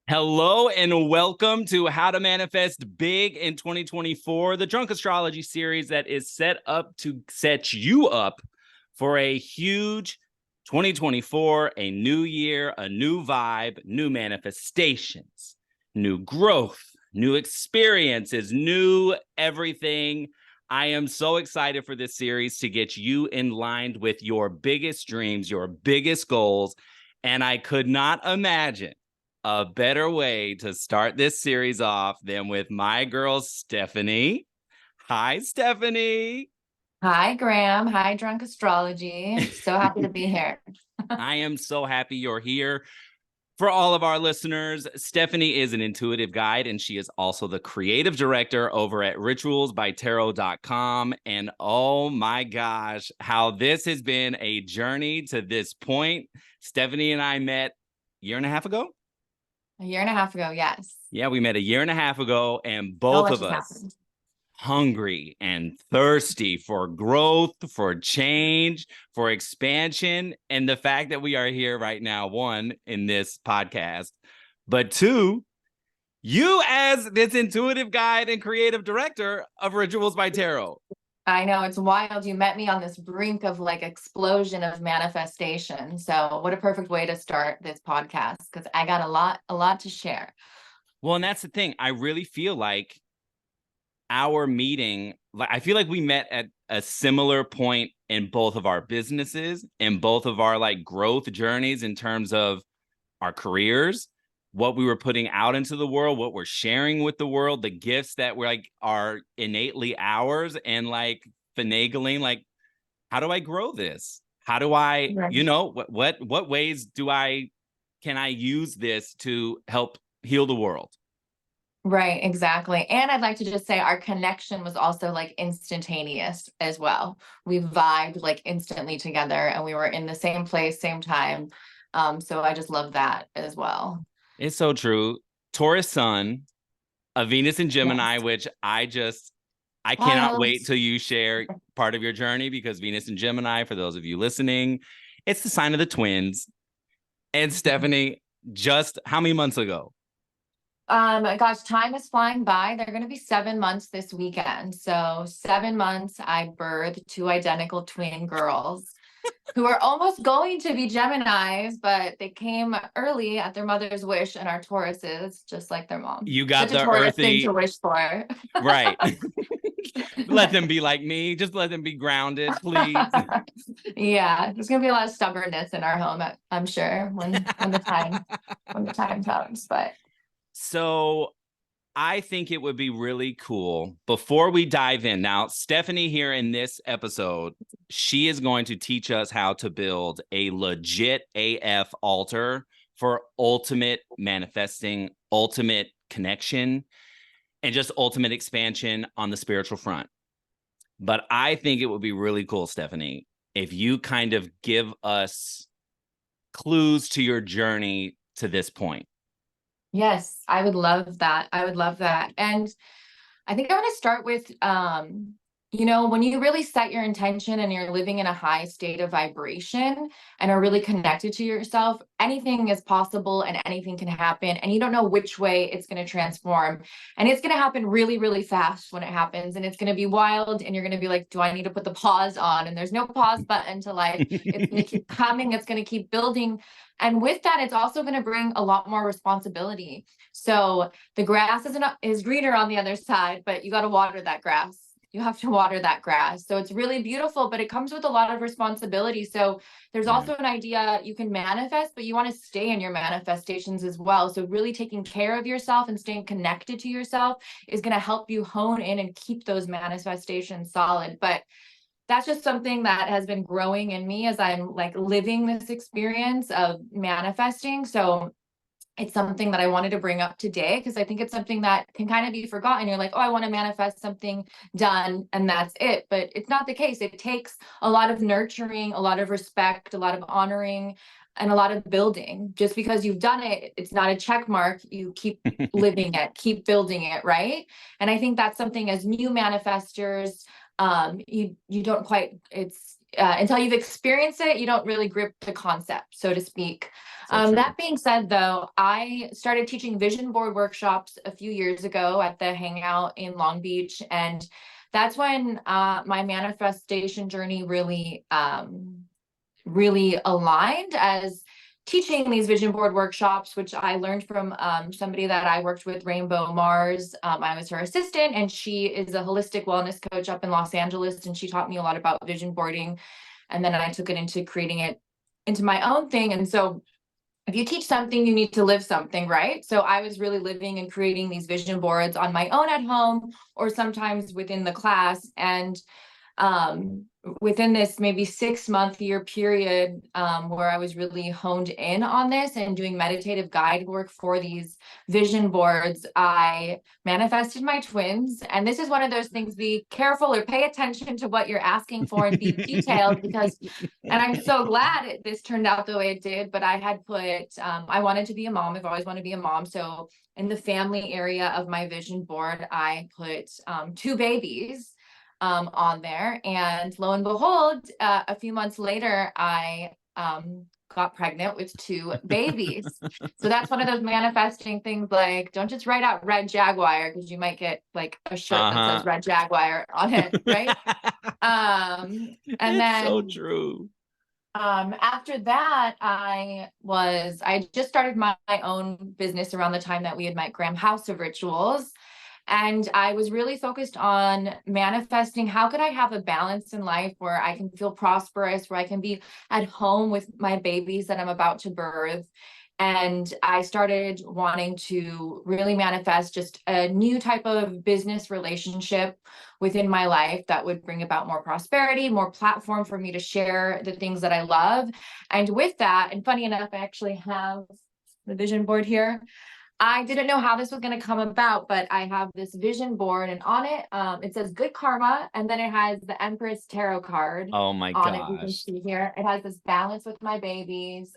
Hello and welcome to How to Manifest Big in 2024, the Drunk Astrology series that is set up to set you up for a huge 2024, a new year, a new vibe, new manifestations, new growth, new experiences, new everything. I am so excited for this series to get you in line with your biggest dreams, your biggest goals, and I could not imagine a better way to start this series off than with my girl, Stephanie. Hi, Stephanie. Hi, Graham. Hi, Drunk Astrology. So happy to be here. I am so happy you're here. For all of our listeners, Stephanie is an intuitive guide, and she is also the creative director over at ritualsbytarot.com. And oh my gosh, how this has been a journey to this point. Stephanie and I met a year and a half ago. A year and a half ago, yes. Yeah, we met a year and a half ago, and So both much of has us happened. hungry and thirsty for growth, for change, for expansion. And the fact that we are here right now, one, in this podcast, but two, you as this intuitive guide and creative director of Rituals by Tarot. I know, it's wild. You met me on this brink of like explosion of manifestation. So what a perfect way to start this podcast, because I got a lot to share. Well, and that's the thing. I really feel like our meeting, like I feel like we met at a similar point in both of our businesses, in both of our like growth journeys in terms of our careers, what we were putting out into the world, what we're sharing with the world, the gifts that were like are innately ours, and like finagling, like, how do I grow this? How do I, Right. what ways can I use this to help heal the world? Right, exactly. And I'd like to just say our connection was also like instantaneous as well. We vibed like instantly together and we were in the same place, same time. So I just love that as well. It's so true. Taurus sun, a Venus in Gemini, Yes. which I cannot Wild. wait till you share part of your journey, because Venus in Gemini, for those of you listening, it's the sign of the twins. And Stephanie, just how many months ago? Gosh, time is flying by. They're going to be 7 months this weekend. So 7 months, I birthed two identical twin girls who are almost going to be Geminis, but they came early at their mother's wish and are Tauruses, just like their mom. You got Such a the Taurus thing to earthy, wish for. right. Let them be like me. Just let them be grounded, please. Yeah, there's gonna be a lot of stubbornness in our home, I'm sure, when the time comes. But So I think it would be really cool before we dive in. Now, Stephanie here in this episode, she is going to teach us how to build a legit AF altar for ultimate manifesting, ultimate connection, and just ultimate expansion on the spiritual front. But I think it would be really cool, Stephanie, if you kind of give us clues to your journey to this point. yes, I would love that. I would love that. And I think I want to start with, when you really set your intention and you're living in a high state of vibration and are really connected to yourself, anything is possible and anything can happen. And you don't know which way it's going to transform. And it's going to happen really, really fast when it happens. And it's going to be wild. And you're going to be like, do I need to put the pause on? And there's no pause button to life. It's going to keep coming. It's going to keep building. And with that, it's also going to bring a lot more responsibility. So the grass is greener on the other side, but you got to water that grass. You have to water that grass. So it's really beautiful, but it comes with a lot of responsibility. So there's also an idea you can manifest, but you want to stay in your manifestations as well. So really taking care of yourself and staying connected to yourself is going to help you hone in and keep those manifestations solid. But that's just something that has been growing in me as I'm like living this experience of manifesting. So it's something that I wanted to bring up today because I think it's something that can kind of be forgotten. You're like, oh, I want to manifest something done and that's it. But it's not the case. It takes a lot of nurturing, a lot of respect, a lot of honoring, and a lot of building. Just because you've done it, it's not a check mark. You keep living it, keep building it, right? And I think that's something as new manifestors, you don't quite, it's until you've experienced it, you don't really grip the concept, so to speak. So true. That being said, though, I started teaching vision board workshops a few years ago at the Hangout in Long Beach. And that's when my manifestation journey really aligned, as teaching these vision board workshops, which I learned from somebody that I worked with, Rainbow Mars. I was her assistant, and she is a holistic wellness coach up in Los Angeles, and she taught me a lot about vision boarding. And then I took it into creating it into my own thing. And so if you teach something, you need to live something, right? So I was really living and creating these vision boards on my own at home, or sometimes within the class. And within this maybe 6-month year period, where I was really honed in on this and doing meditative guide work for these vision boards, I manifested my twins. And this is one of those things: be careful or pay attention to what you're asking for and be detailed, because, and I'm so glad this turned out the way it did, but I had put, I wanted to be a mom. I've always wanted to be a mom. So in the family area of my vision board, I put 2 babies on there. And lo and behold, a few months later, I got pregnant with 2 babies. So that's one of those manifesting things. Like, don't just write out Red Jaguar, because you might get like a shirt that says Red Jaguar on it, right? And It's so then true. after that, I just started my own business around the time that we had met, Graham House of Rituals. And I was really focused on manifesting, how could I have a balance in life where I can feel prosperous, where I can be at home with my babies that I'm about to birth. And I started wanting to really manifest just a new type of business relationship within my life that would bring about more prosperity, more platform for me to share the things that I love. And with that, and funny enough, I actually have the vision board here. I didn't know how this was going to come about, but I have this vision board, and on it, it says good karma. And then it has the Empress Tarot card Oh my on it. You can gosh. see here, it has this balance with my babies.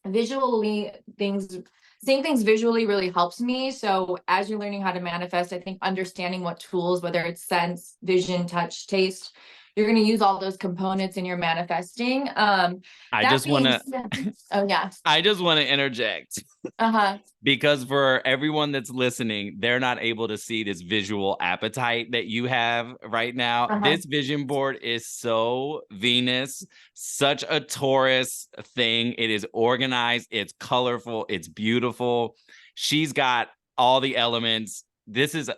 Visually, seeing things visually really helps me. So as you're learning how to manifest, I think understanding what tools, whether it's sense, vision, touch, taste, you're going to use all those components in your manifesting. I That just want being to said, oh yeah. I just want to interject. Because for everyone that's listening, they're not able to see this visual appetite that you have right now. This vision board is so Venus, such a Taurus thing. It is organized, it's colorful, it's beautiful. She's got all the elements. This is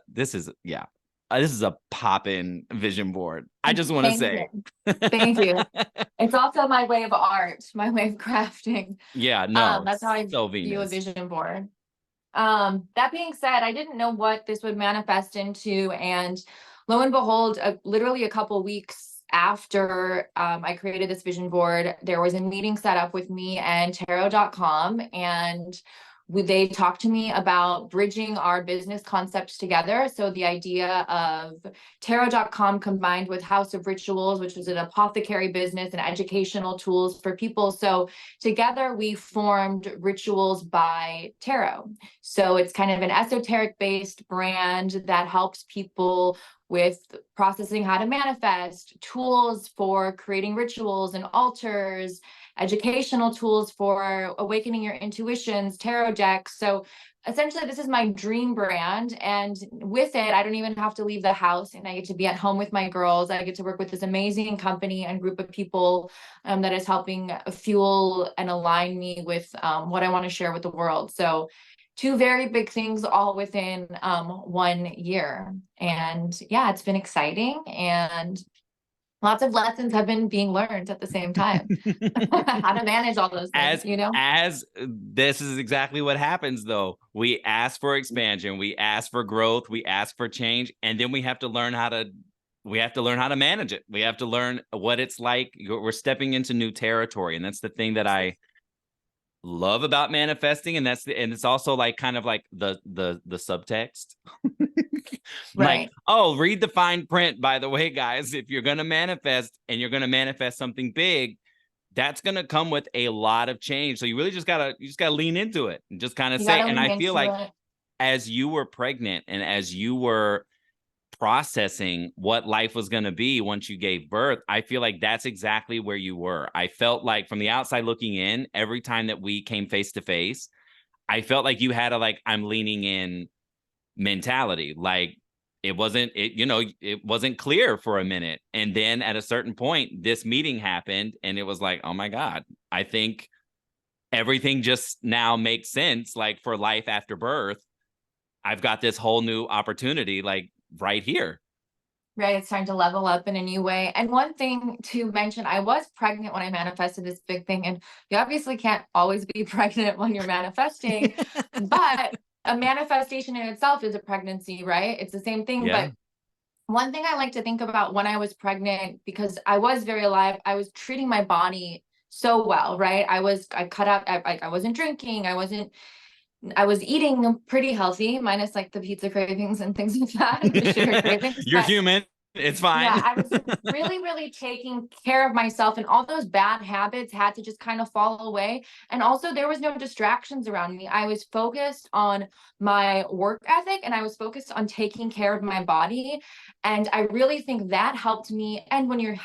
a pop-in vision board. I just want to say. Thank you. It's also my way of art, my way of crafting. Yeah, no, that's how I so view a Venus. vision board. That being said, I didn't know what this would manifest into, and lo and behold, literally a couple weeks after I created this vision board, there was a meeting set up with me and tarot.com, and they talked to me about bridging our business concepts together. So the idea of tarot.com combined with House of Rituals, which is an apothecary business and educational tools for people. So together we formed Rituals by Tarot. So it's kind of an esoteric based brand that helps people with processing how to manifest, tools for creating rituals and altars, educational tools for awakening your intuitions, tarot decks. So essentially, this is my dream brand. And with it, I don't even have to leave the house, and I get to be at home with my girls. I get to work with this amazing company and group of people that is helping fuel and align me with what I want to share with the world. So 2 very big things all within 1 year. And yeah, it's been exciting, and lots of lessons have been being learned at the same time. How to manage all those things, As this is exactly what happens, though. We ask for expansion, we ask for growth, we ask for change, and then we have to learn how to manage it. We have to learn what it's like. We're stepping into new territory, and that's the thing that I love about manifesting, and it's also like kind of like the subtext. Right. Like, oh, read the fine print, by the way, guys. If you're going to manifest and you're going to manifest something big, that's going to come with a lot of change. So you really just gotta lean into it and just kind of say. And I feel like as you were pregnant and as you were processing what life was going to be once you gave birth, I feel like that's exactly where you were. I felt like from the outside looking in, every time that we came face to face, I felt like you had a like I'm leaning in mentality. Like it wasn't clear for a minute. And then at a certain point, this meeting happened and it was like, oh my God, I think everything just now makes sense. Like for life after birth, I've got this whole new opportunity, like right here. Right, it's time to level up in a new way. And one thing to mention, I was pregnant when I manifested this big thing, and you obviously can't always be pregnant when you're manifesting, but a manifestation in itself is a pregnancy, right? It's the same thing. Yeah. But one thing I like to think about when I was pregnant, because I was very alive, I was treating my body so well, right? I cut out, I wasn't drinking, I was eating pretty healthy, minus like the pizza cravings and things like that, the sugar cravings. You're human. It's fine. Yeah, I was really, really taking care of myself, and all those bad habits had to just kind of fall away. And also, there was no distractions around me. I was focused on my work ethic, and I was focused on taking care of my body. And I really think that helped me. And when you're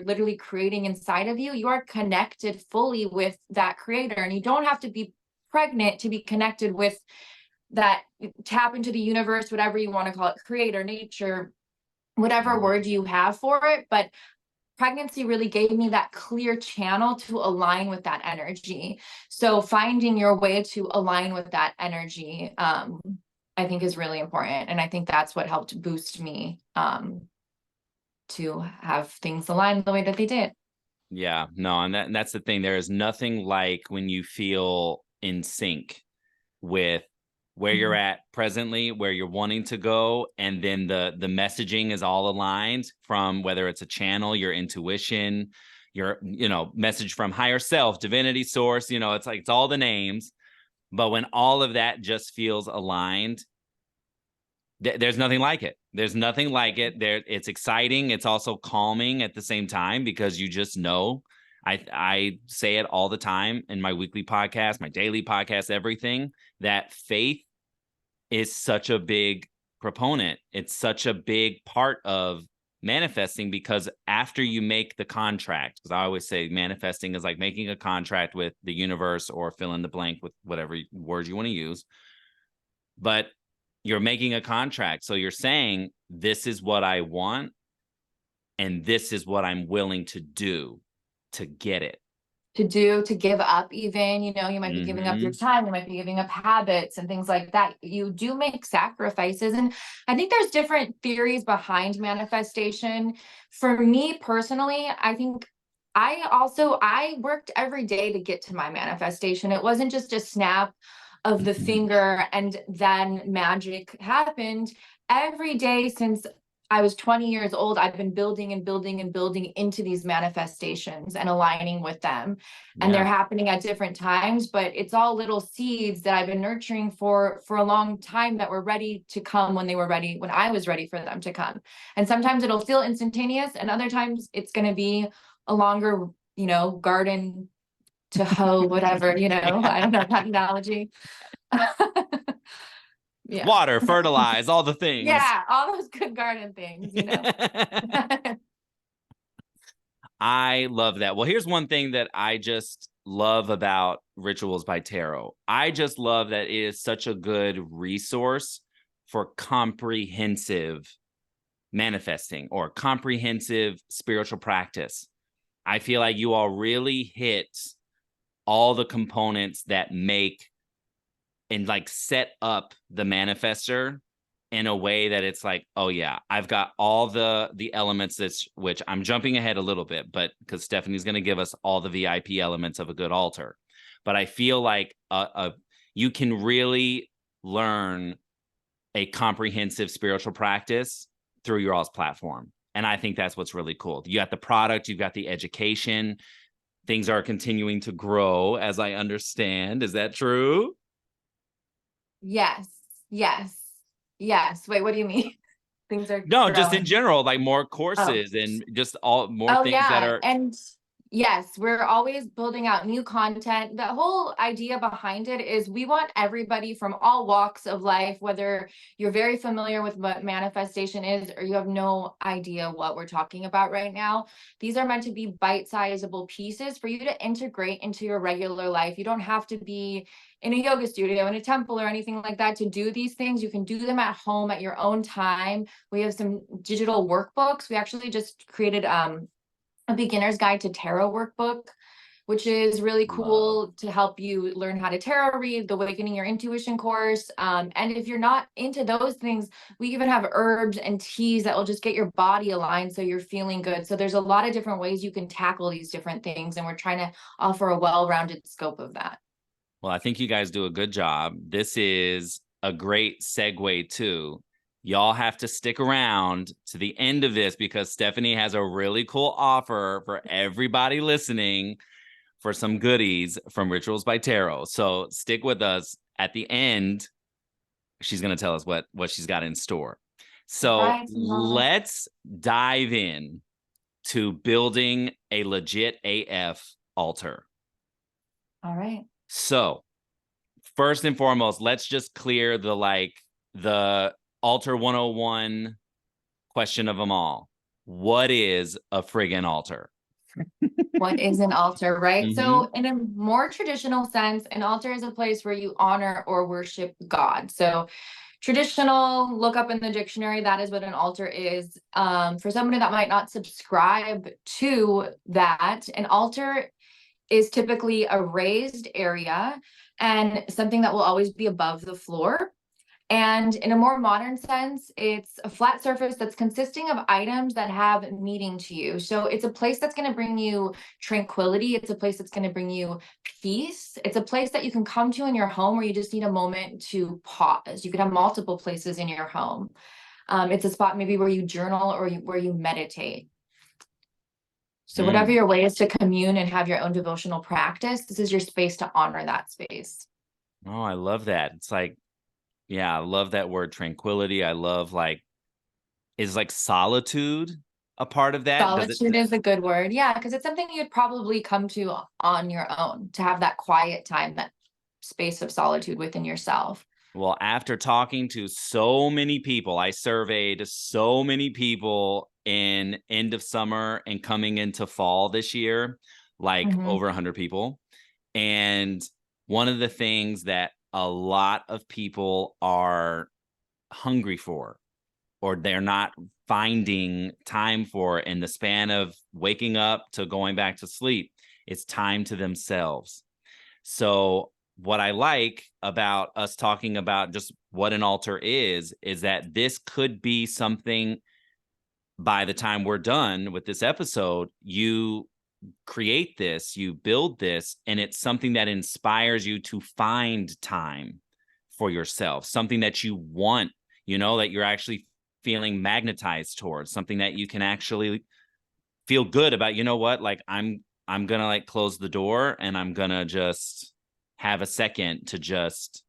literally creating inside of you, you are connected fully with that creator, and you don't have to be pregnant to be connected with that, tap into the universe, whatever you want to call it, creator, nature, whatever word you have for it. But pregnancy really gave me that clear channel to align with that energy. So finding your way to align with that energy, I think is really important. And I think that's what helped boost me to have things align the way that they did. Yeah, no, and that's the thing. There is nothing like when you feel in sync with where you're at presently, where you're wanting to go, and then the messaging is all aligned from whether it's a channel, your intuition, your message from higher self, divinity, source, it's like it's all the names. But when all of that just feels aligned, there's nothing like it. There's nothing like it. It's exciting. It's also calming at the same time because you just know. I say it all the time in my weekly podcast, my daily podcast, everything, that faith is such a big proponent. It's such a big part of manifesting because after you make the contract, because I always say manifesting is like making a contract with the universe or fill in the blank with whatever words you want to use. But you're making a contract. So you're saying, this is what I want, and this is what I'm willing to do to get it. To give up even, you might be giving up your time, you might be giving up habits and things like that. You do make sacrifices. And I think there's different theories behind manifestation. For me personally, I think I worked every day to get to my manifestation. It wasn't just a snap of the finger and then magic happened. Every day since I was 20 years old, I've been building and building and building into these manifestations and aligning with them. And they're happening at different times, but it's all little seeds that I've been nurturing for a long time that were ready to come when I was ready for them to come. And sometimes it'll feel instantaneous, and other times it's going to be a longer, garden to hoe, whatever, I don't know that analogy. Yeah. Water, fertilize, all the things. Yeah, all those good garden things, I love that. Well, here's one thing that I just love about Rituals by Tarot. I just love that it is such a good resource for comprehensive manifesting or comprehensive spiritual practice. I feel like you all really hit all the components that make and like set up the manifester in a way that it's like, oh yeah, I've got all the elements which I'm jumping ahead a little bit, but because Stephanie's going to give us all the VIP elements of a good altar. But I feel like you can really learn a comprehensive spiritual practice through your all's platform. And I think that's what's really cool. You got the product, you've got the education. Things are continuing to grow, as I understand. Is that true? Yes. Wait, what do you mean? Things are no, growing. Just in general, like more courses and just all more things that are. And Yes, we're always building out new content. The whole idea behind it is we want everybody from all walks of life, whether you're very familiar with what manifestation is or you have no idea what we're talking about right now. These are meant to be bite-sizable pieces for you to integrate into your regular life. You don't have to be in a yoga studio, in a temple, or anything like that to do these things. You can do them at home at your own time. We have some digital workbooks. We actually just created a beginner's guide to tarot workbook, which is really Love. cool to help you learn how to tarot read, the Awakening Your Intuition course. And if you're not into those things, we even have herbs and teas that will just get your body aligned so you're feeling good. So there's a lot of different ways you can tackle these different things, and we're trying to offer a well-rounded scope of that. Well, I think you guys do a good job. This is a great segue too. Y'all have to stick around to the end of this because Stephanie has a really cool offer for everybody listening for some goodies from Rituals by Tarot. So stick with us. At the end, she's going to tell us what she's got in store. So Right. let's dive in to building a legit AF altar. All right. So first and foremost, let's just clear the altar 101 question of them all. What is a friggin' altar? What is an altar, right? Mm-hmm. So, in a more traditional sense, an altar is a place where you honor or worship God. So, traditional, look up in the dictionary, that is what an altar is. For somebody that might not subscribe to that, an altar is typically a raised area and something that will always be above the floor. And in a more modern sense, it's a flat surface that's consisting of items that have meaning to you. So it's a place that's going to bring you tranquility. It's a place that's going to bring you peace. It's a place that you can come to in your home where you just need a moment to pause. You could have multiple places in your home. It's a spot maybe where you journal or where you meditate. So whatever your way is to commune and have your own devotional practice, this is your space to honor that space. Oh, I love that. It's like, yeah, I love that word tranquility. I love is solitude a part of that? Does it? Solitude is a good word. Yeah, because it's something you'd probably come to on your own to have that quiet time, that space of solitude within yourself. Well, after talking to so many people, I surveyed so many people in end of summer and coming into fall this year, like Mhm. over 100 people. And one of the things that a lot of people are hungry for, or they're not finding time for in the span of waking up to going back to sleep, it's time to themselves. So what I like about us talking about just what an altar is that this could be something by the time we're done with this episode, you create this, you build this, and it's something that inspires you to find time for yourself, something that you want, that you're actually feeling magnetized towards, something that you can actually feel good about. You know what? Like I'm gonna close the door and I'm gonna just have a second to just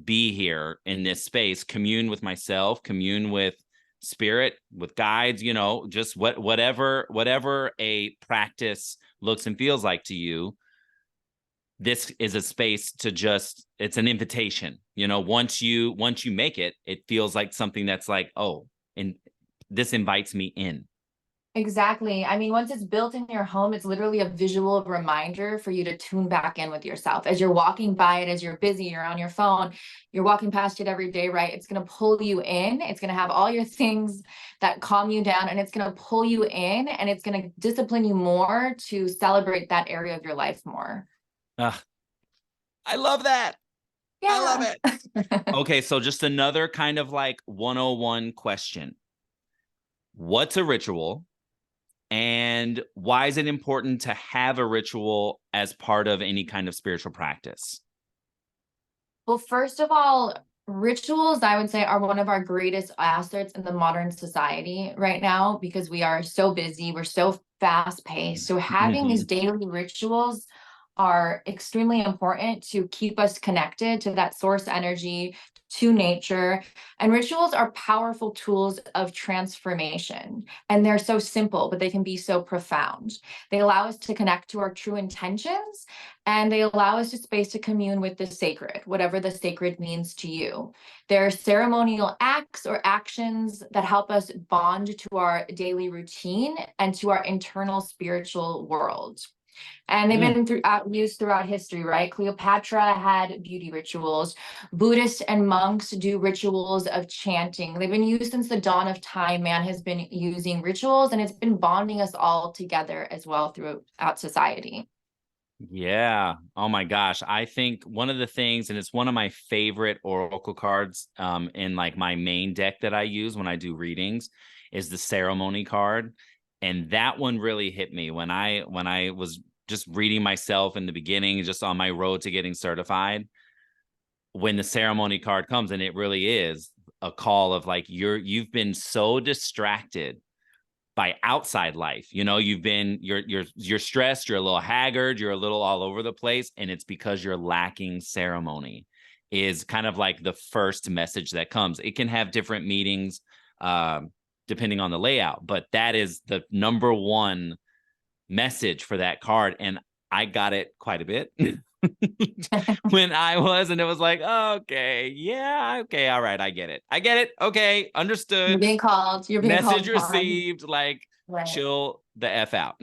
be here in this space, commune with myself, commune with spirit, with guides, just whatever a practice looks and feels like to you. This is a space to just, it's an invitation. Once you make it, it feels like something that's like, oh, and this invites me in. Exactly. I mean, once it's built in your home, it's literally a visual reminder for you to tune back in with yourself. As you're walking by it, as you're busy, you're on your phone, you're walking past it every day, right? It's going to pull you in. It's going to have all your things that calm you down, and it's going to pull you in, and it's going to discipline you more to celebrate that area of your life more. I love that. Yeah. I love it. Okay, so just another kind of 101 question. What's a ritual? And why is it important to have a ritual as part of any kind of spiritual practice? Well, first of all, rituals, I would say, are one of our greatest assets in the modern society right now because we are so busy, we're so fast paced. So having these daily rituals are extremely important to keep us connected to that source energy, to nature. And rituals are powerful tools of transformation. And they're so simple, but they can be so profound. They allow us to connect to our true intentions, and they allow us a space to commune with the sacred, whatever the sacred means to you. They're ceremonial acts or actions that help us bond to our daily routine and to our internal spiritual world. And they've been used throughout history, right? Cleopatra had beauty rituals. Buddhists and monks do rituals of chanting. They've been used since the dawn of time. Man has been using rituals, and it's been bonding us all together as well throughout society. Yeah. Oh my gosh. I think one of the things, and it's one of my favorite oracle cards in like my main deck that I use when I do readings, is the ceremony card. And that one really hit me when I was just reading myself in the beginning, just on my road to getting certified. When the ceremony card comes, and it really is a call of like, you've been so distracted by outside life. You're stressed, you're a little haggard, you're a little all over the place, and it's because you're lacking ceremony, is kind of like the first message that comes. It can have different meanings depending on the layout, but that is the number one message for that card. And I got it quite a bit when and it was like, okay, yeah, okay, all right, I get it, okay, understood. You're being Message called received, like, right. Chill the F out.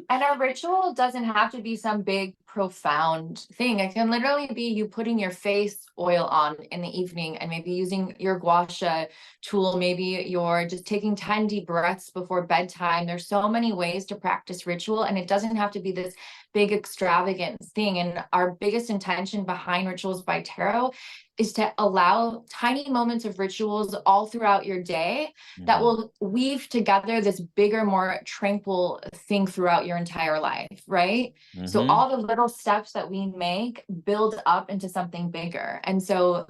And a ritual doesn't have to be some big, profound thing. It can literally be you putting your face oil on in the evening and maybe using your gua sha tool. Maybe you're just taking 10 deep breaths before bedtime. There's so many ways to practice ritual, and it doesn't have to be this big, extravagant thing. And our biggest intention behind Rituals by Tarot is to allow tiny moments of rituals all throughout your day that will weave together this bigger, more tranquil thing throughout your entire life, right? So all the little steps that we make build up into something bigger. And so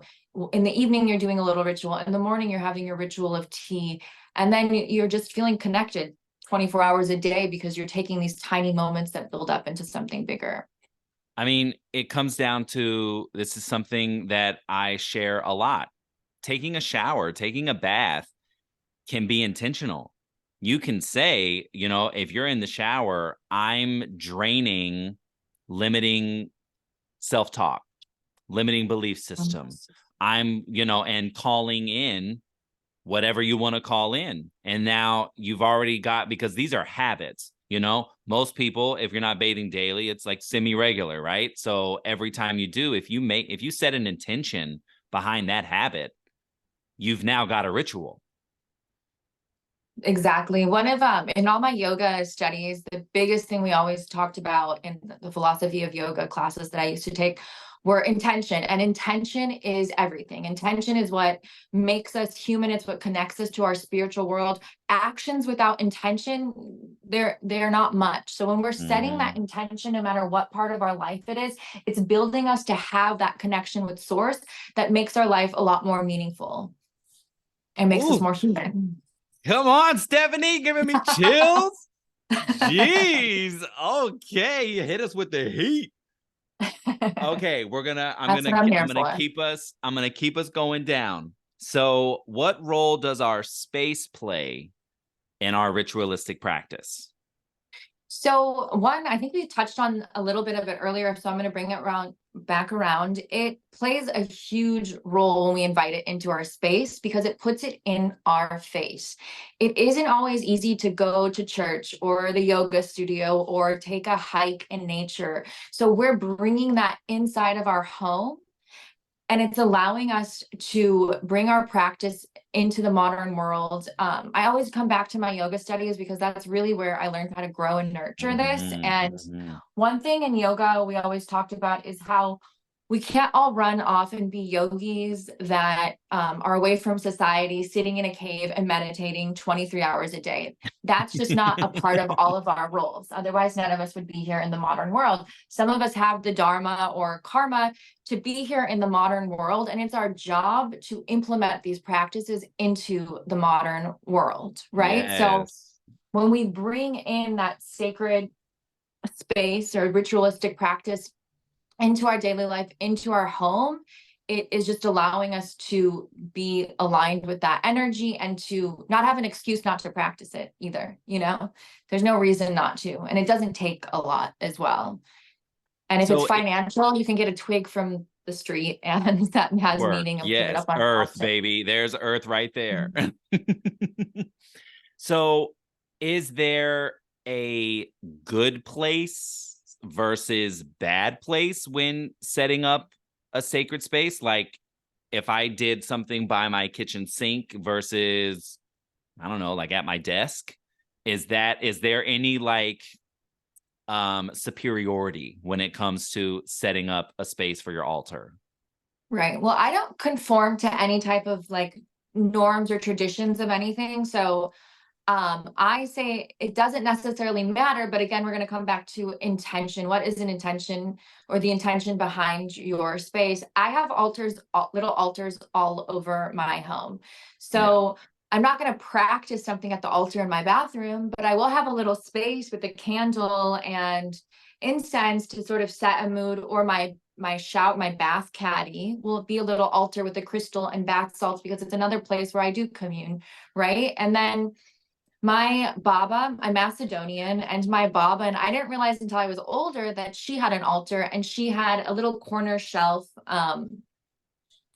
in the evening, you're doing a little ritual. In the morning, you're having your ritual of tea. And then you're just feeling connected 24 hours a day because you're taking these tiny moments that build up into something bigger. I mean, it comes down to, this is something that I share a lot. Taking a shower, taking a bath can be intentional. You can say, if you're in the shower, I'm draining, limiting self-talk, limiting belief system. I'm, and calling in whatever you want to call in. And now you've already got, because these are habits. Most people, if you're not bathing daily, it's like semi-regular, right? So every time you do, if you set an intention behind that habit, you've now got a ritual. Exactly. One of in all my yoga studies, the biggest thing we always talked about in the philosophy of yoga classes that I used to take were intention. And intention is everything. Intention is what makes us human. It's what connects us to our spiritual world. Actions without intention, they're not much. So when we're setting that intention, no matter what part of our life it is, it's building us to have that connection with source that makes our life a lot more meaningful and makes us more human. Come on, Stephanie, giving me chills. Jeez. Okay, you hit us with the heat. Okay, I'm gonna keep us going down. So, what role does our space play in our ritualistic practice? So one, I think we touched on a little bit of it earlier, so I'm going to bring it back around. It plays a huge role when we invite it into our space because it puts it in our face. It isn't always easy to go to church or the yoga studio or take a hike in nature. So we're bringing that inside of our home, and it's allowing us to bring our practice into the modern world. I always come back to my yoga studies because that's really where I learned how to grow and nurture this. And one thing in yoga we always talked about is how we can't all run off and be yogis that are away from society, sitting in a cave and meditating 23 hours a day. That's just not a part of all of our roles. Otherwise, none of us would be here in the modern world. Some of us have the dharma or karma to be here in the modern world, and it's our job to implement these practices into the modern world, right? Yes. So when we bring in that sacred space or ritualistic practice into our daily life, into our home, it is just allowing us to be aligned with that energy and to not have an excuse not to practice it either. There's no reason not to, and it doesn't take a lot as well. And if it's So financial, you can get a twig from the street and that has work. meaning and put it Yes, up on earth, altar. baby. There's earth right there. So is there a good place versus bad place when setting up a sacred space? Like if I did something by my kitchen sink versus, I don't know, like at my desk, is there any like superiority when it comes to setting up a space for your altar? Right. Well, I don't conform to any type of like norms or traditions of anything. So I say it doesn't necessarily matter, but again, we're going to come back to intention. What is an intention or the intention behind your space? I have little altars all over my home. So I'm not going to practice something at the altar in my bathroom, but I will have a little space with a candle and incense to sort of set a mood, or my bath caddy will be a little altar with a crystal and bath salts, because it's another place where I do commune, right? And then my Baba, I'm Macedonian, and my Baba, and I didn't realize until I was older that she had an altar, and she had a little corner shelf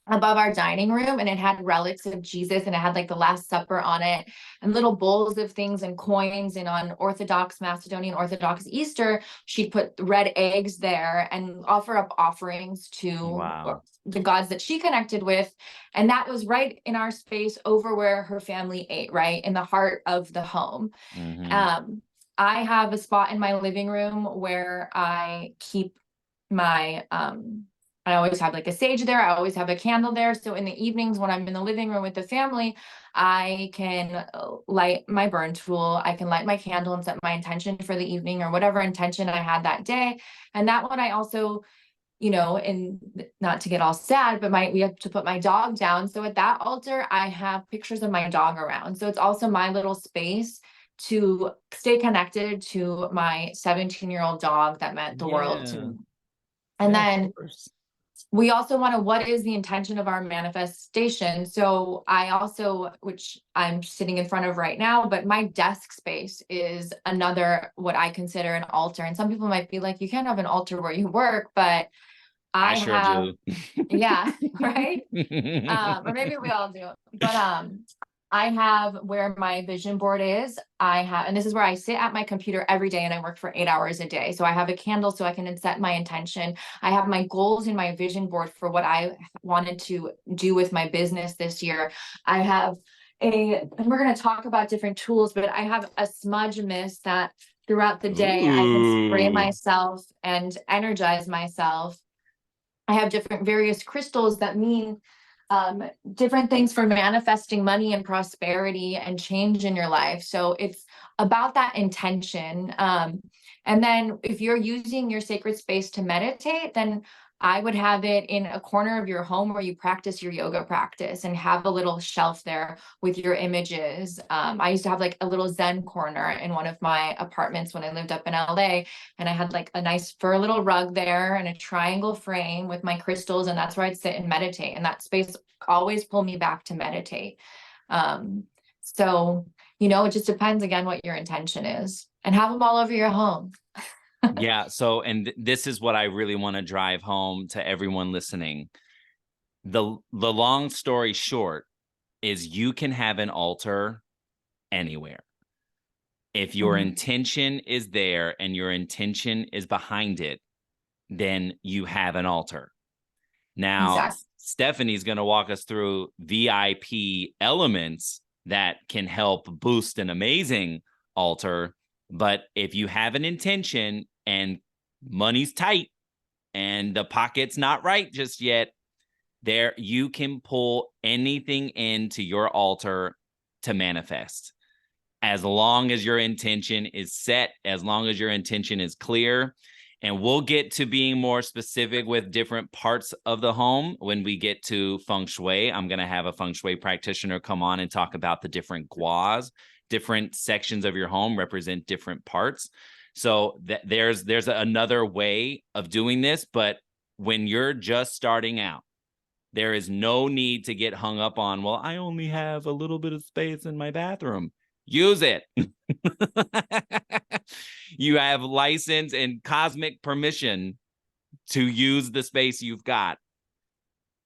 above our dining room, and it had relics of Jesus, and it had like the Last Supper on it and little bowls of things and coins. And on Macedonian Orthodox Easter, she'd put red eggs there and offer up offerings to Wow. the gods that she connected with. And that was right in our space over where her family ate, right in the heart of the home. Mm-hmm. I have a spot in my living room where I keep my I always have like a sage there. I always have a candle there. So in the evenings when I'm in the living room with the family, I can light my burn tool. I can light my candle and set my intention for the evening, or whatever intention I had that day. And that one I also, and not to get all sad, but we have to put my dog down. So at that altar, I have pictures of my dog around. So it's also my little space to stay connected to my 17-year-old dog that meant the world to Yeah. me. And Yeah, of then course. we also want to, what is the intention of our manifestation? So I also, which I'm sitting in front of right now, but my desk space is another, what I consider an altar. And some people might be like, you can't have an altar where you work, but I I sure have, do. yeah, right. Or maybe we all do, but I have where my vision board is. And this is where I sit at my computer every day and I work for 8 hours a day. So I have a candle so I can set my intention. I have my goals in my vision board for what I wanted to do with my business this year. I have and we're going to talk about different tools, but I have a smudge mist that throughout the day I can spray Ooh. myself and energize myself. I have different various crystals that mean different things for manifesting money and prosperity and change in your life. So it's about that intention. And then if you're using your sacred space to meditate, then I would have it in a corner of your home where you practice your yoga practice, and have a little shelf there with your images. I used to have like a little Zen corner in one of my apartments when I lived up in LA, and I had like a nice fur little rug there and a triangle frame with my crystals, and that's where I'd sit and meditate. And that space always pulled me back to meditate. So, it just depends again what your intention is, and have them all over your home. Yeah. So, and this is what I really want to drive home to everyone listening. The long story short is you can have an altar anywhere. If your intention is there and your intention is behind it, then you have an altar. Now, Exactly. Stephanie's going to walk us through VIP elements that can help boost an amazing altar. But if you have an intention and money's tight and the pocket's not right just yet, there you can pull anything into your altar to manifest. As long as your intention is set, as long as your intention is clear. And we'll get to being more specific with different parts of the home when we get to feng shui. I'm going to have a feng shui practitioner come on and talk about the different guas. Different sections of your home represent different parts. So there's another way of doing this, but when you're just starting out, there is no need to get hung up on, well, I only have a little bit of space in my bathroom. Use it. You have license and cosmic permission to use the space you've got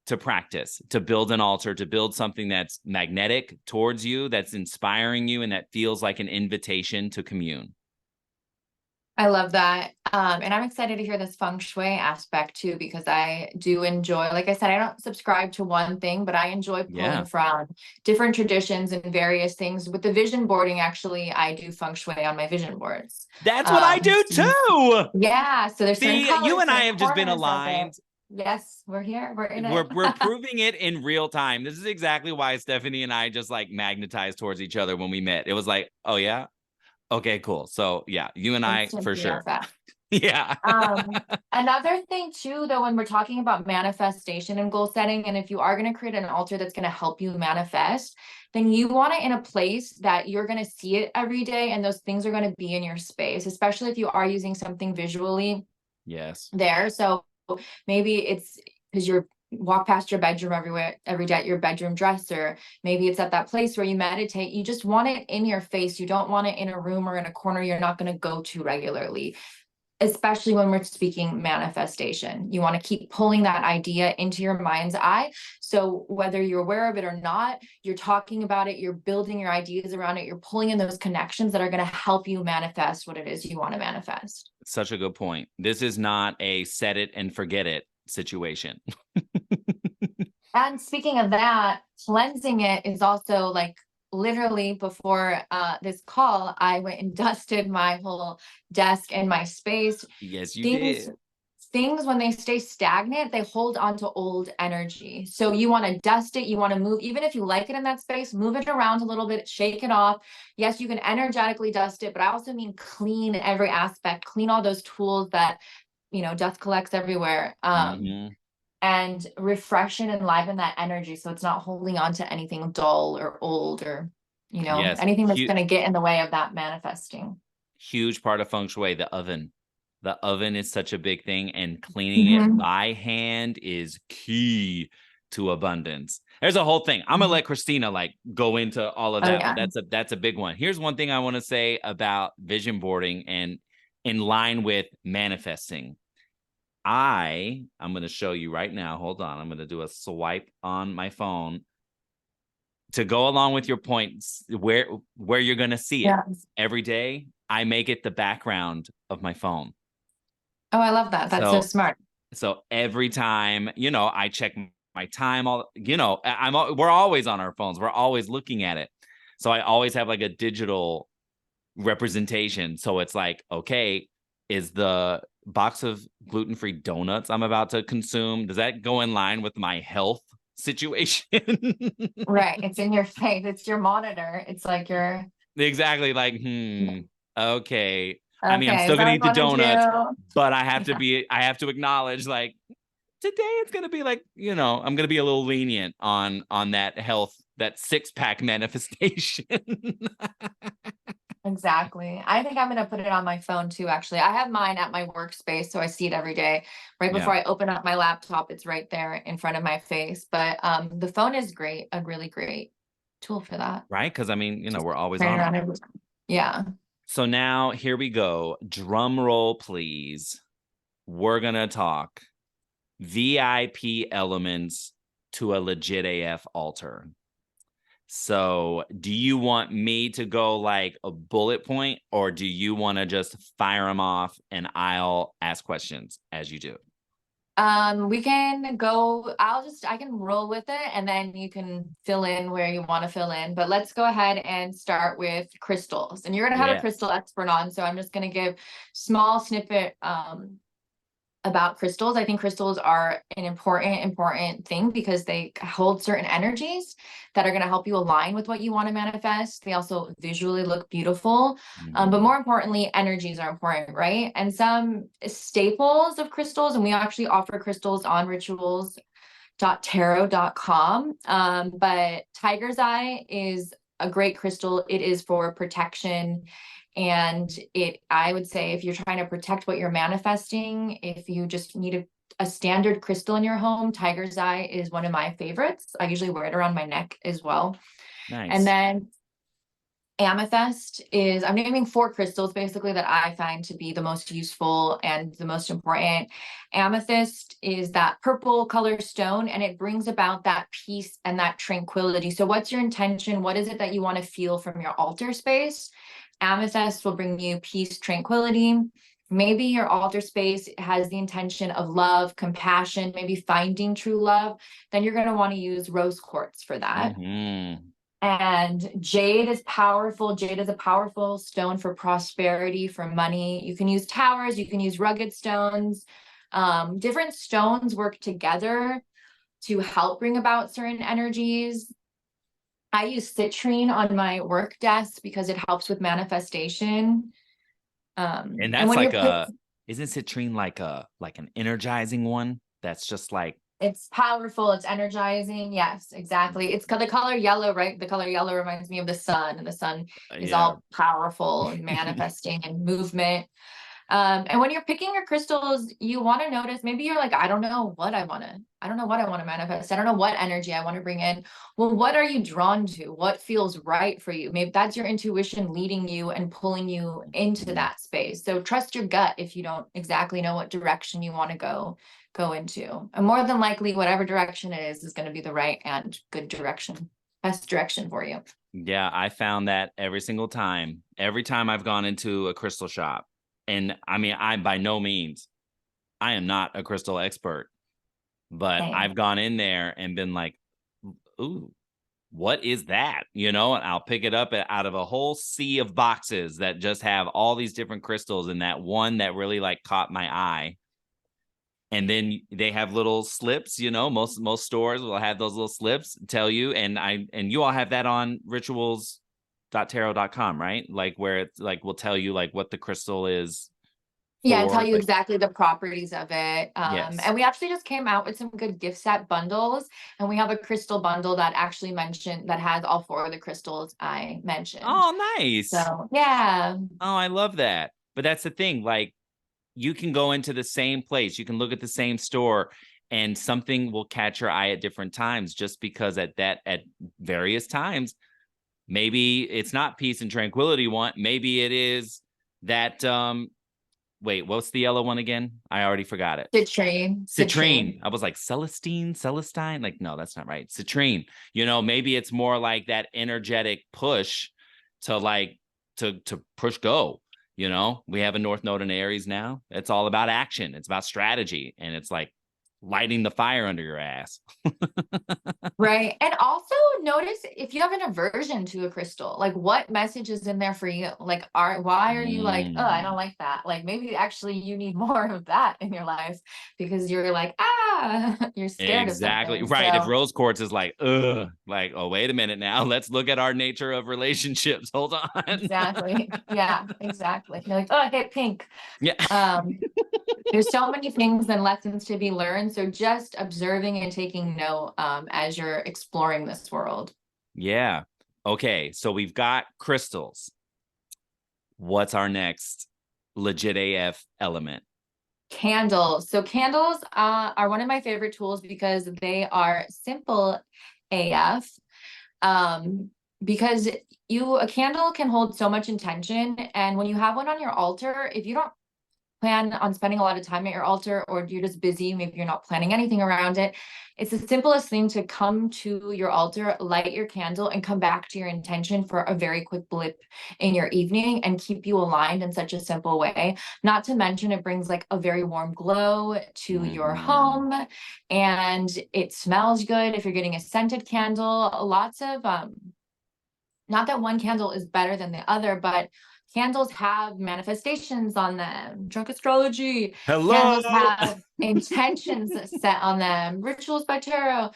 to practice, to build an altar, to build something that's magnetic towards you, that's inspiring you, and that feels like an invitation to commune. I love that. And I'm excited to hear this feng shui aspect too, because I do enjoy, like I said, I don't subscribe to one thing, but I enjoy pulling from different traditions and various things. With the vision boarding, actually, I do feng shui on my vision boards. That's what I do too. Yeah. So there's certain colors, you and I certain have just been corners of it. aligned. Yes, we're here. We're in We're it. proving it in real time. This is exactly why Stephanie and I just like magnetized towards each other when we met. It was like, oh yeah, okay, cool. So yeah, you and I for sure. Yeah. Another thing too, though, when we're talking about manifestation and goal setting, and if you are going to create an altar that's going to help you manifest, then you want it in a place that you're going to see it every day, and those things are going to be in your space, especially if you are using something visually. Yes. There. So maybe it's because you're walk past your bedroom every day at your bedroom dresser. Maybe it's at that place where you meditate. You just want it in your face. You don't want it in a room or in a corner you're not going to go to regularly, especially when we're speaking manifestation. You want to keep pulling that idea into your mind's eye. So whether you're aware of it or not, you're talking about it, you're building your ideas around it, you're pulling in those connections that are going to help you manifest what it is you want to manifest. Such a good point. This is not a set it and forget it situation. And speaking of that, cleansing it is also like literally before this call, I went and dusted my whole desk and my space. Yes, you did. Things, when they stay stagnant, they hold on to old energy. So you want to dust it. You want to move, even if you like it in that space, move it around a little bit, shake it off. Yes, you can energetically dust it, but I also mean clean every aspect, clean all those tools that, dust collects everywhere. And refresh and enliven that energy so it's not holding on to anything dull or old or, anything that's going to get in the way of that manifesting. Huge part of feng shui, the oven. The oven is such a big thing, and cleaning it by hand is key to abundance. There's a whole thing. I'm gonna let Christina go into all of that, but that's a big one. Here's one thing I want to say about vision boarding and in line with manifesting. I'm going to show you right now. Hold on. I'm going to do a swipe on my phone to go along with your points where you're going to see it every day. I make it the background of my phone. Oh, I love that. That's so smart. So every time, I check my time, we're always on our phones. We're always looking at it. So I always have like a digital representation. So it's like, okay, is the box of gluten-free donuts I'm about to consume, does that go in line with my health situation? Right. It's in your face. It's your monitor. It's like your exactly like, okay. I mean, I'm still gonna eat the donuts, but I have to acknowledge like today it's gonna be like, I'm gonna be a little lenient on that health, that six-pack manifestation. Exactly. I think I'm going to put it on my phone too, actually. I have mine at my workspace, so I see it every day. Right before I open up my laptop, it's right there in front of my face. But the phone is great, a really great tool for that. Right? Because I mean, we're always on it. Yeah. So now here we go. Drum roll, please. We're going to talk VIP elements to a legit AF altar. So do you want me to go like a bullet point, or do you want to just fire them off and I'll ask questions as you do? We can go, I can roll with it and then you can fill in where you want to fill in, but let's go ahead and start with crystals. And you're going to have a crystal expert on. So I'm just going to give small snippet, about crystals. I think crystals are an important thing because they hold certain energies that are going to help you align with what you want to manifest. They also visually look beautiful. But more importantly, energies are important, right? And some staples of crystals, and we actually offer crystals on rituals.tarot.com. But tiger's eye is a great crystal. It is for protection And I would say if you're trying to protect what you're manifesting, if you just need a standard crystal in your home, tiger's eye is one of my favorites. I usually wear it around my neck as well. And Nice. then amethyst is, I'm naming 4 crystals basically that I find to be the most useful and the most important. Amethyst is that purple color stone, and it brings about that peace and that tranquility. So what's your intention? What is it that you want to feel from your altar space? Amethyst will bring you peace, tranquility. Maybe your altar space has the intention of love, compassion, maybe finding true love. Then you're going to want to use rose quartz for that. Mm-hmm. And jade is powerful. Jade is a powerful stone for prosperity, for money. You can use towers, you can use rugged stones. Different stones work together to help bring about certain energies. I use citrine on my work desk because it helps with manifestation. And And that's when like you're isn't citrine like an energizing one? That's just like, It's powerful, it's energizing. Yes, exactly. It's the color yellow, right? The color yellow reminds me of the sun, and the sun is yeah. all powerful and manifesting and movement. And when you're picking your crystals, you want to notice, maybe you're like, I don't know what I want to manifest. I don't know what energy I want to bring in. Well, what are you drawn to? What feels right for you? Maybe that's your intuition leading you and pulling you into that space. So trust your gut if you don't exactly know what direction you want to go into. And more than likely, whatever direction it is going to be the right and good direction, best direction for you. Yeah, I found that every single time. Every time I've gone into a crystal shop. And I mean, I'm by no means, I am not a crystal expert, but Same. I've gone in there and been like, ooh, what is that? And I'll pick it up out of a whole sea of boxes that just have all these different crystals, and that one that really like caught my eye. And then they have little slips, most stores will have those little slips tell you, and you all have that on rituals.tarot.com, right? Like where it's like will tell you like what the crystal is Yeah, and tell for, you like, exactly the properties of it. yes. And we actually just came out with some good gift set bundles, and we have a crystal bundle that actually that has all 4 of the crystals I mentioned. Oh, nice. So yeah. Oh, I love that. But that's the thing, like you can go into the same place, you can look at the same store, and something will catch your eye at different times, just because at various times, maybe it's not peace and tranquility want, maybe it is that wait, what's the yellow one again? I already forgot it. Citrine. I was like, Celestine. Like, no, that's not right. Citrine. Maybe it's more like that energetic push to like to push go. We have a North Node in Aries now. It's all about action. It's about strategy, and it's like lighting the fire under your ass. Right. And also notice if you have an aversion to a crystal, like what message is in there for you? Like, why are you like, oh, I don't like that? Like maybe actually you need more of that in your life because you're like, you're scared of Exactly. something. Right. If So rose quartz is like, ugh, like, oh, wait a minute now. Let's look at our nature of relationships. Hold on. exactly. Yeah, exactly. You're like, oh, I hate pink. Yeah. There's so many things and lessons to be learned. So just observing and taking note as you're exploring this world. Yeah. Okay. So we've got crystals. What's our next legit AF element? Candles. So candles are one of my favorite tools because they are simple AF. Because a candle can hold so much intention. And when you have one on your altar, if you don't plan on spending a lot of time at your altar, or you're just busy, maybe you're not planning anything around it, it's the simplest thing to come to your altar, light your candle, and come back to your intention for a very quick blip in your evening and keep you aligned in such a simple way. Not to mention it brings like a very warm glow to your home, and it smells good if you're getting a scented candle. Lots of not that one candle is better than the other, but candles have manifestations on them. Drunk Astrology. Hello. Candles have intentions set on them. Rituals by Tarot.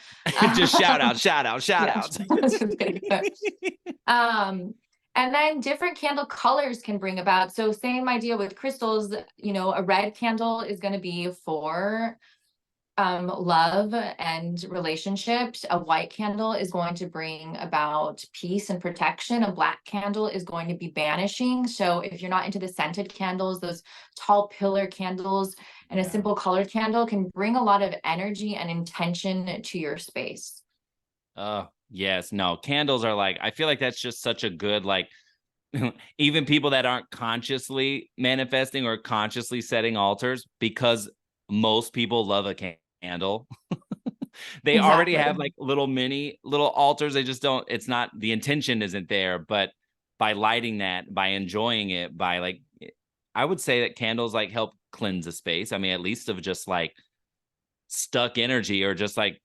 Just shout out. Yeah, and then different candle colors can bring about. So same idea with crystals, a red candle is going to be for love and relationships, a white candle is going to bring about peace and protection. A black candle is going to be banishing. So if you're not into the scented candles, those tall pillar candles and a Yeah. simple colored candle can bring a lot of energy and intention to your space. Yes, no, candles are like, I feel like that's just such a good, like, even people that aren't consciously manifesting or consciously setting altars, because most people love a candle. They already Exactly. have like little altars. They just don't, it's not, the intention isn't there. But by lighting that, by enjoying it, by like, I would say that candles like help cleanse a space. I mean, at least of just like stuck energy, or just like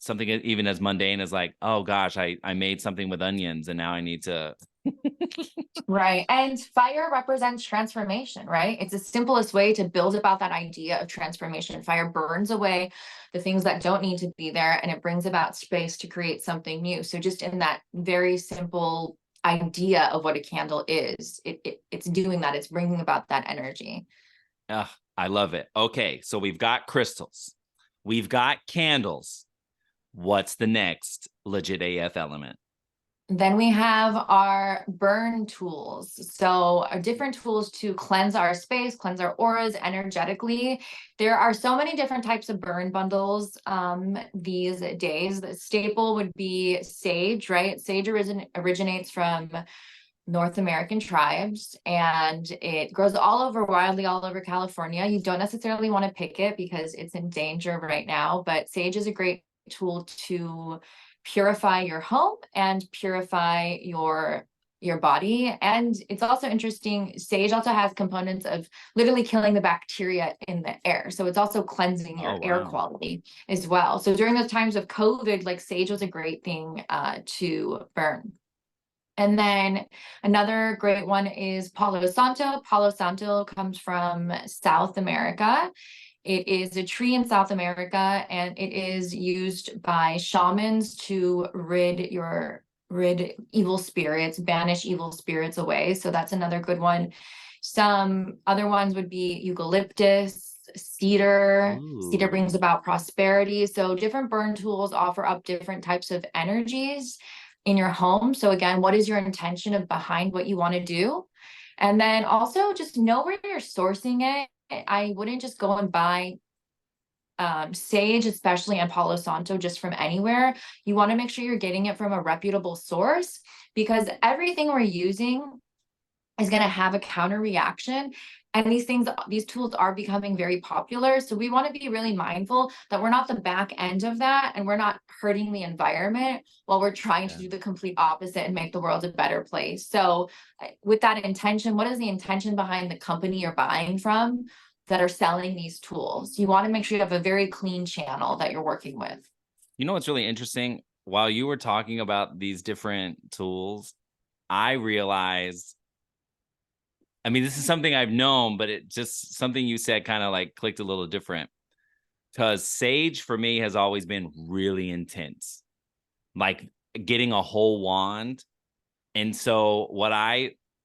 something even as mundane as like, oh gosh, I made something with onions and now I need to. Right. And fire represents transformation, right? It's the simplest way to build about that idea of transformation. Fire burns away the things that don't need to be there, and it brings about space to create something new. So just in that very simple idea of what a candle is, it's doing that. It's bringing about that energy. I love it. Okay, so we've got crystals, we've got candles. What's the next legit AF element? Then we have our burn tools. So our different tools to cleanse our space, cleanse our auras energetically. There are so many different types of burn bundles these days. The staple would be sage, right? Sage originates from North American tribes, and it grows wildly all over California. You don't necessarily want to pick it because it's in danger right now, but sage is a great tool to purify your home and purify your body. And it's also interesting, sage also has components of literally killing the bacteria in the air, so it's also cleansing Oh your air wow. quality as well. So during those times of COVID, like sage was a great thing to burn. And then another great one is Palo Santo. Palo Santo comes from South America. It is a tree in South America, and it is used by shamans to rid evil spirits, banish evil spirits away. So that's another good one. Some other ones would be eucalyptus, cedar. Cedar Ooh. brings about prosperity. So different burn tools offer up different types of energies in your home. So again, what is your intention of behind what you want to do? And then also just know where you're sourcing it. I wouldn't just go and buy sage, especially and Palo Santo, just from anywhere. You want to make sure you're getting it from a reputable source, because everything we're using is going to have a counter reaction. And these tools are becoming very popular. So we want to be really mindful that we're not the back end of that, and we're not hurting the environment while we're trying to Yeah. do the complete opposite and make the world a better place. So with that intention, what is the intention behind the company you're buying from that are selling these tools? You want to make sure you have a very clean channel that you're working with. You know what's really interesting? While you were talking about these different tools, I realized, I mean, this is something I've known, but it just, something you said kind of like clicked a little different. Because sage for me has always been really intense, like getting a whole wand. And so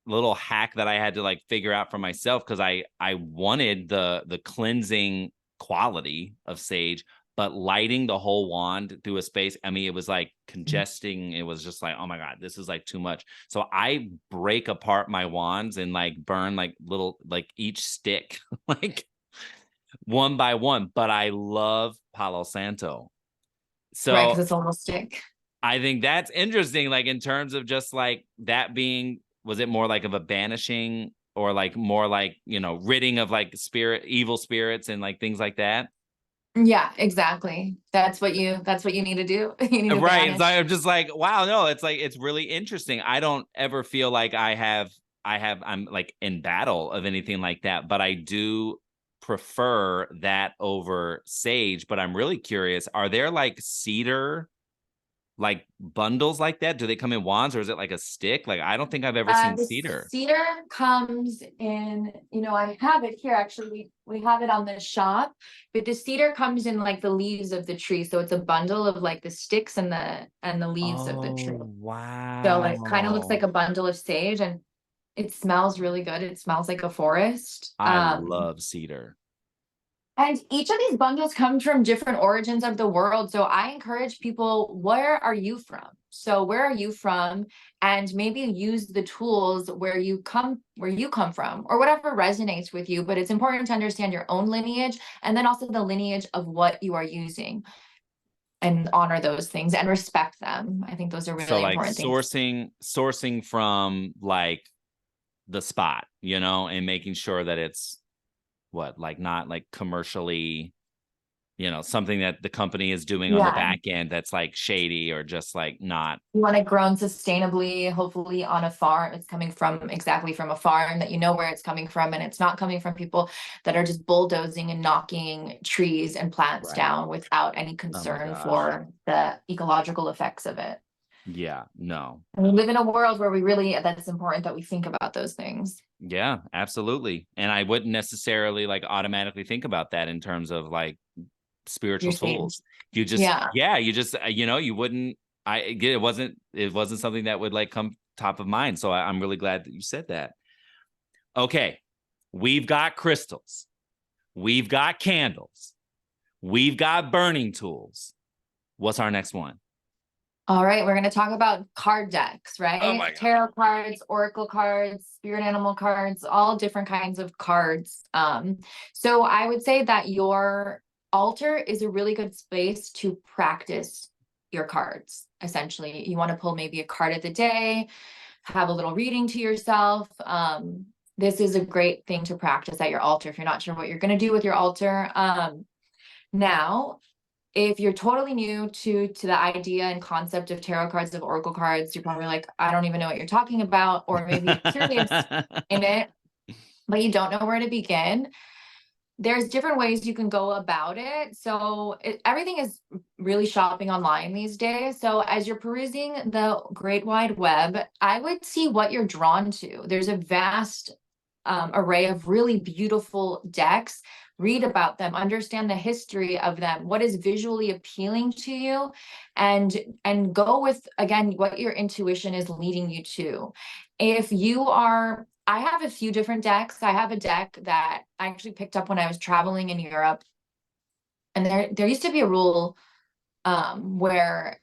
little hack that I had to like figure out for myself, because I wanted the cleansing quality of sage, but lighting the whole wand through a space, I mean, it was like congesting. It was just like, oh my God, this is like too much. So I break apart my wands and like burn like little, like each stick, like one by one. But I love Palo Santo. Right, because So it's a little stick. I think that's interesting, like in terms of just like that being, was it more like of a banishing, or like more like, ridding of like evil spirits and like things like that? Yeah, exactly. That's what you need to do. You need to Right. It's like, banish. I'm just like, wow, no, it's like, it's really interesting. I don't ever feel like I'm like in battle of anything like that, but I do prefer that over sage. But I'm really curious, are there like cedar like bundles like that? Do they come in wands, or is it like a stick? Like, I don't think I've ever seen The cedar. cedar comes in, I have it here actually. We have it on the shop, but the cedar comes in like the leaves of the tree. So it's a bundle of like the sticks and the leaves of the tree. Oh, So it kind of looks like wow. a bundle of sage, and it smells really good. It smells like a forest. I love cedar. And each of these bundles comes from different origins of the world. So I encourage people, where are you from? So where are you from? And maybe use the tools where you come from, or whatever resonates with you. But it's important to understand your own lineage, and then also the lineage of what you are using, and honor those things and respect them. I think those are So really like important things. sourcing from like the spot, you know, and making sure that it's what, like not like commercially, you know, something that the company is doing on the Yeah. back end that's like shady or just like not. You want it grown sustainably, hopefully on a farm. It's coming from exactly from a farm that you know where it's coming from, and it's not coming from people that are just bulldozing and knocking trees and plants Right. down without any Oh my concern gosh. for the ecological effects of it. Yeah, no. And we live in a world where we really, that's important that we think about those things. Yeah, absolutely. And I wouldn't necessarily like automatically think about that in terms of like spiritual You're saying, tools. You just, yeah. yeah, you just, you know, you wouldn't, it wasn't something that would like come top of mind. So I'm really glad that you said that. Okay. We've got crystals. We've got candles. We've got burning tools. What's our next one? All right, we're going to talk about card decks, Oh right? my God. Tarot cards, oracle cards, spirit animal cards, all different kinds of cards. So I would say that your altar is a really good space to practice your cards. Essentially, you want to pull maybe a card of the day, have a little reading to yourself. This is a great thing to practice at your altar if you're not sure what you're going to do with your altar. Now, if you're totally new to the idea and concept of tarot cards, of oracle cards, you're probably like, I don't even know what you're talking about, or maybe you're curious in it, but you don't know where to begin. There's different ways you can go about it. So everything is really shopping online these days. So as you're perusing the great wide web, I would see what you're drawn to. There's a vast array of really beautiful decks. Read about them, understand the history of them, what is visually appealing to you, and go with, again, what your intuition is leading you to. If you are, I have a few different decks. I have a deck that I actually picked up when I was traveling in Europe, and there used to be a rule where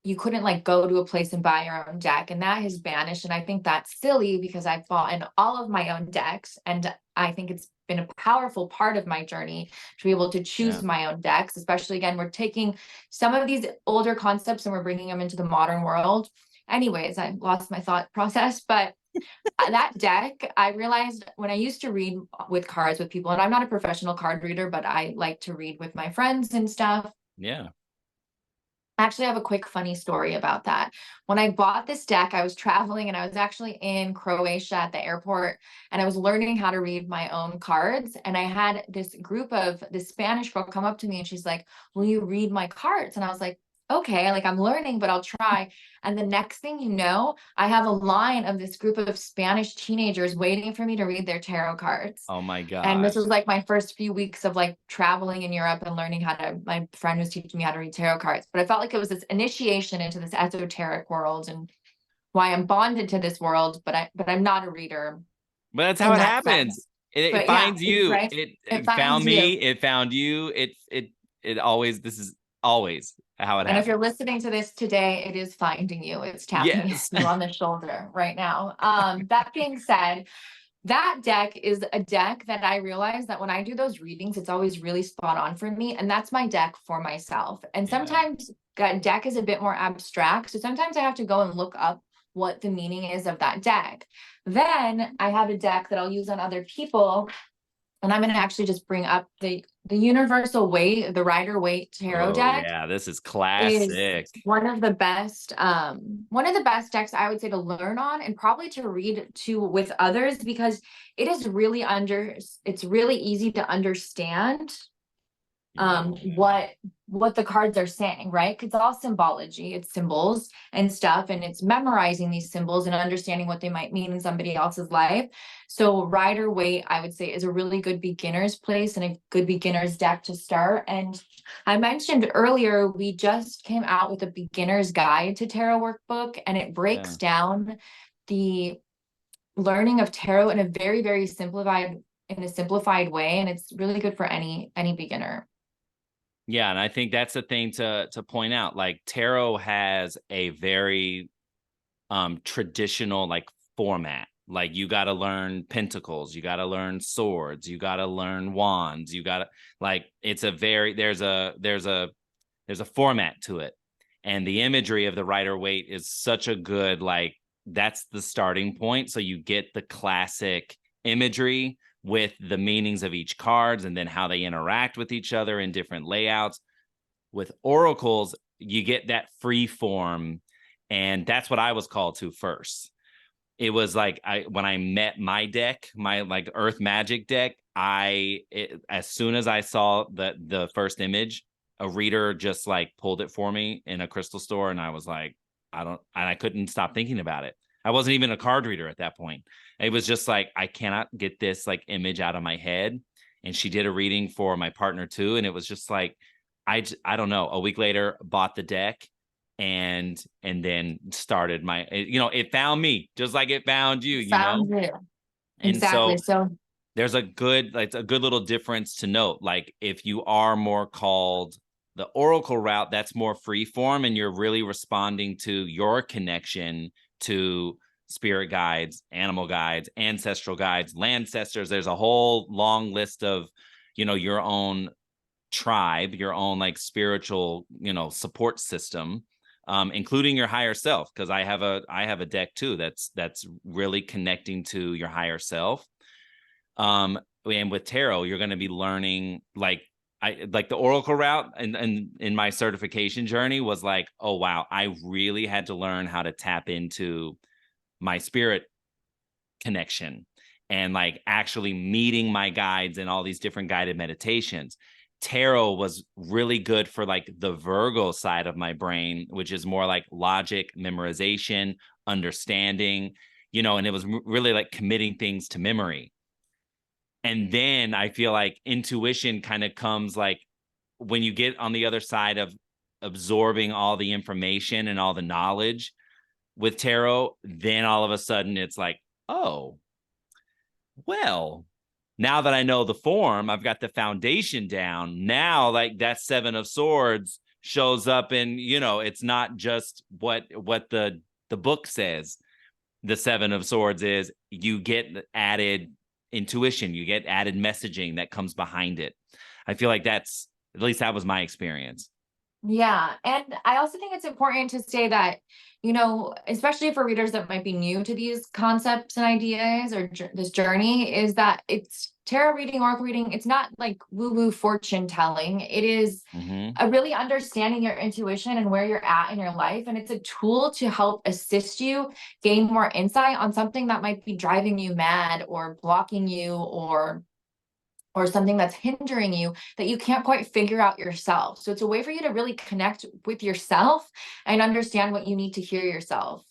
you couldn't like go to a place and buy your own deck, and that has vanished. And I think that's silly because I've bought in all of my own decks, and I think it's been a powerful part of my journey to be able to choose Yeah. my own decks. Especially, again, we're taking some of these older concepts and we're bringing them into the modern world. Anyways, I lost my thought process, but that deck, I realized when I used to read with cards with people, and I'm not a professional card reader, but I like to read with my friends and stuff. Yeah. I actually have a quick funny story about that. When I bought this deck, I was traveling and I was actually in Croatia at the airport, and I was learning how to read my own cards. And I had this Spanish girl come up to me and she's like, will you read my cards? And I was like, okay, like I'm learning, but I'll try. And the next thing you know, I have a line of this group of Spanish teenagers waiting for me to read their tarot cards. Oh my And this gosh. was like my first few weeks of like traveling in Europe and learning my friend was teaching me how to read tarot cards. But I felt like it was this initiation into this esoteric world and why I'm bonded to this world, but I'm not a reader But that's how in it that happens. sense. It But yeah, finds you. right. It It finds found me. you. It found you. It always, this is always how it And if you're happens. listening to this today, it is finding you. It's tapping Yes. you on the shoulder right now. That being said, that deck is a deck that I realize that when I do those readings, it's always really spot on for me. And that's my deck for myself. And Yeah. sometimes a deck is a bit more abstract. So sometimes I have to go and look up what the meaning is of that deck. Then I have a deck that I'll use on other people. And I'm going to actually just bring up the Universal Weight, the Rider Waite Tarot Oh deck yeah, this is is classic. one of the best decks I would say to learn on and probably to read to with others, because it is really it's really easy to understand Yeah. what the cards are saying, right? 'Cause it's all symbology, it's symbols and stuff, and it's memorizing these symbols and understanding what they might mean in somebody else's life. So Rider Waite, I would say, is a really good beginner's place and a good beginner's deck to start. And I mentioned earlier, we just came out with a beginner's guide to tarot workbook, and it breaks Yeah. down the learning of tarot in a very, very simplified in a simplified way, and it's really good for any beginner. Yeah, and I think that's the thing to point out. Like tarot has a very traditional like format. Like you got to learn pentacles, you got to learn swords, you got to learn wands, you got to like it's a very there's a format to it. And the imagery of the Rider-Waite is such a good like that's the starting point. So you get the classic imagery with the meanings of each cards and then how they interact with each other in different layouts. With oracles, you get that free form, and that's what I was called to first. It was like when I met my deck, my like Earth Magic deck, as soon as I saw the first image, a reader just like pulled it for me in a crystal store, and I was like, I couldn't stop thinking about it. I wasn't even a card reader at that point. It was just like I cannot get this like image out of my head. And she did a reading for my partner too, and it was just like I don't know. A week later, bought the deck and then started my it found me just like it found you. Found it. And Exactly. so So there's a good little difference to note. Like if you are more called the oracle route, that's more free form and you're really responding to your connection to spirit guides, animal guides, ancestral guides, landcestors. There's a whole long list of your own tribe, your own like spiritual support system, including your higher self, because I have a deck too that's really connecting to your higher self. And with tarot, you're going to be learning like the oracle route, and in my certification journey was like, oh wow, I really had to learn how to tap into my spirit connection and like actually meeting my guides in all these different guided meditations. Tarot was really good for like the Virgo side of my brain, which is more like logic, memorization, understanding, and it was really like committing things to memory. And then I feel like intuition kind of comes like when you get on the other side of absorbing all the information and all the knowledge with tarot, then all of a sudden it's like, oh, well, now that I know the form, I've got the foundation down. Now, like that Seven of Swords shows up, and it's not just what the book says. The Seven of Swords is you get added intuition, you get added messaging that comes behind it. I feel like at least that was my experience. yeah. And I also think it's important to say that, especially for readers that might be new to these concepts and ideas or this journey, is that it's tarot reading, oracle reading. It's not like woo-woo fortune telling. It is a really understanding your intuition and where you're at in your life. And it's a tool to help assist you gain more insight on something that might be driving you mad or blocking you or something that's hindering you that you can't quite figure out yourself. So it's a way for you to really connect with yourself and understand what you need to hear yourself.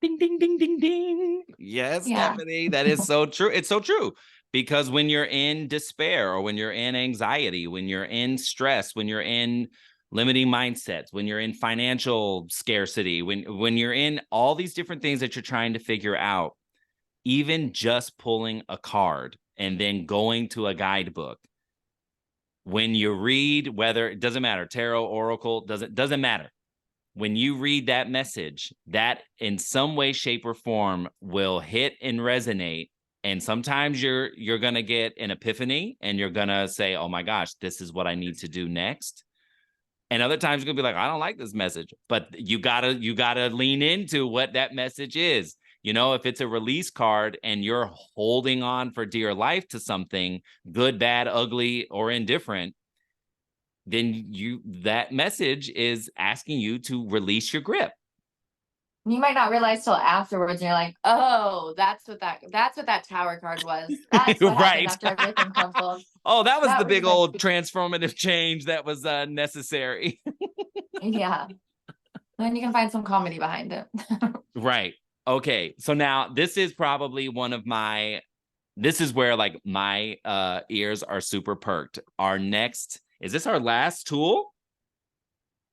Ding, ding, ding, ding, ding. Yes, Yeah. Stephanie, that is so true. It's so true. Because when you're in despair or when you're in anxiety, when you're in stress, when you're in limiting mindsets, when you're in financial scarcity, when you're in all these different things that you're trying to figure out, even just pulling a card and then going to a guidebook, when you read, whether it doesn't matter, tarot, oracle, doesn't matter. When you read that message, that in some way, shape, or form will hit and resonate. And sometimes you're gonna get an epiphany and you're gonna say, oh my gosh, this is what I need to do next. And other times you're gonna be like, I don't like this message, but you gotta lean into what that message is. If it's a release card and you're holding on for dear life to something good, bad, ugly, or indifferent, then that message is asking you to release your grip. You might not realize till afterwards, and you're like, oh, that's what that tower card was. That's what happened Right. after everything crumbled. Oh, that was That the was big my old transformative change that was necessary. yeah. Then you can find some comedy behind it. Right. Okay. So now this is probably this is where like my ears are super perked. Our next, is this our last tool?